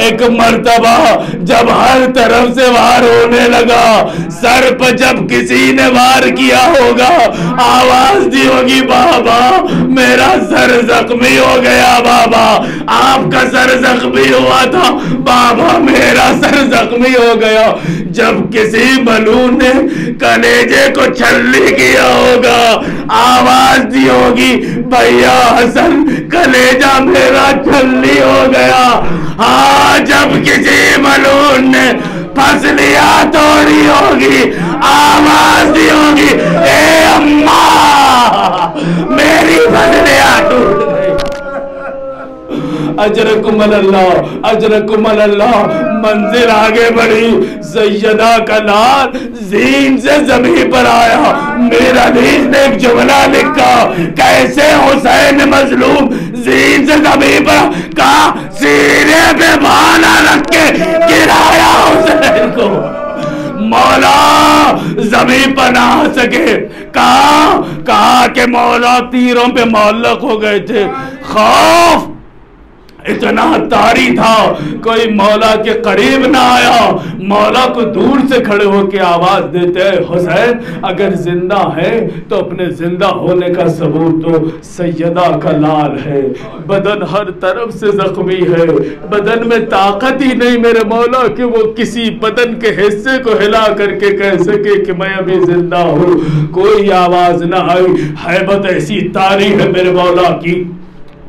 A: एक मर्तबा जब हर तरफ से वार होने लगा, सर पर जब किसी ने वार किया होगा, आवाज दी होगी, बाबा मेरा सर जख्मी हो गया, बाबा आपका सर जख्मी हुआ था, बाबा मेरा सर जख्मी हो गया। जब किसी मलून ने कलेजे को छल्ली किया होगा, आवाज दी होगी, भैया हसन कलेजा मेरा छल्ली हो गया। हाँ, जब किसी मलून ने फसलियां तोड़ी होगी, आवाज दी होगी, ए अम्मा मेरी फसलियां टूट गई। अजरकुम अल्लाह, अजरकुम अल्लाह। मंजिल आगे बढ़ी। सैयदा का लाल जीन से जमीन पर आया। मेरा नीज ने एक जुमला लिखा, कैसे हुसैन मजलूम जीन से जमीन पर कहा, सीने पे भाला रख के गिराया हुसैन को। मौला जमीन पर ना आ सके। कहा कि मौला तीरों पे मुअल्लक हो गए थे। खौफ इतना तारी था, कोई मौला के करीब ना आया। मौला को दूर से खड़े होकर आवाज देते हैं, हुसैन अगर जिंदा है तो अपने जिंदा होने का सबूत तो सैयदा का लाल है। बदन हर तरफ से जख्मी है, बदन में ताकत ही नहीं मेरे मौला कि वो किसी बदन के हिस्से को हिला करके कह सके कि मैं अभी जिंदा हूँ। कोई आवाज ना आई। हैबत ऐसी तारी है मेरे मौला की।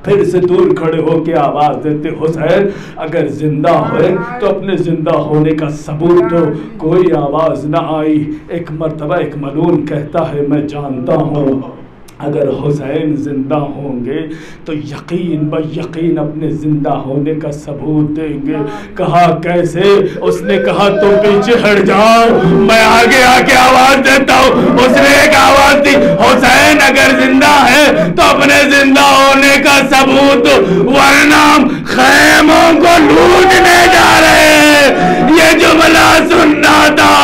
A: फिर से दूर खड़े होकर आवाज देते, हुसैन अगर जिंदा है तो अपने जिंदा होने का सबूत दो। कोई आवाज ना आई। एक मर्तबा एक मलून कहता है, मैं जानता हूँ अगर हुसैन जिंदा होंगे तो यकीन ब यकीन अपने जिंदा होने का सबूत देंगे। कहा कैसे? उसने कहा तुम पीछे हट जाओ, मैं आगे आके आवाज देता हूँ। उसने एक आवाज दी, हुसैन अगर जिंदा है तो अपने जिंदा होने का सबूत, वरना खैमों को लूटने जा रहे हैं। ये जुमला सुनना था।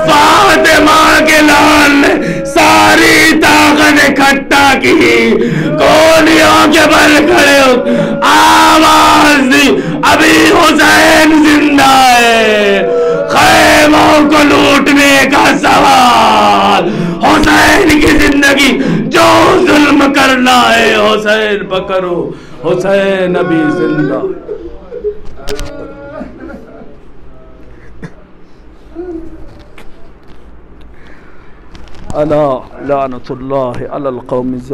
A: फातिमा के लाल ने सारी ताकत इकट्ठा की, गोलियों के बल खड़े हो आवाज दी, अभी हुसैन जिंदा है। खैमों को लूटने का सवाल, हुसैन की जिंदगी जो जुल्म करना है हुसैन पकड़ो, हुसैन अभी जिंदा। अला लानतुल्लाहि अलल कौमिज़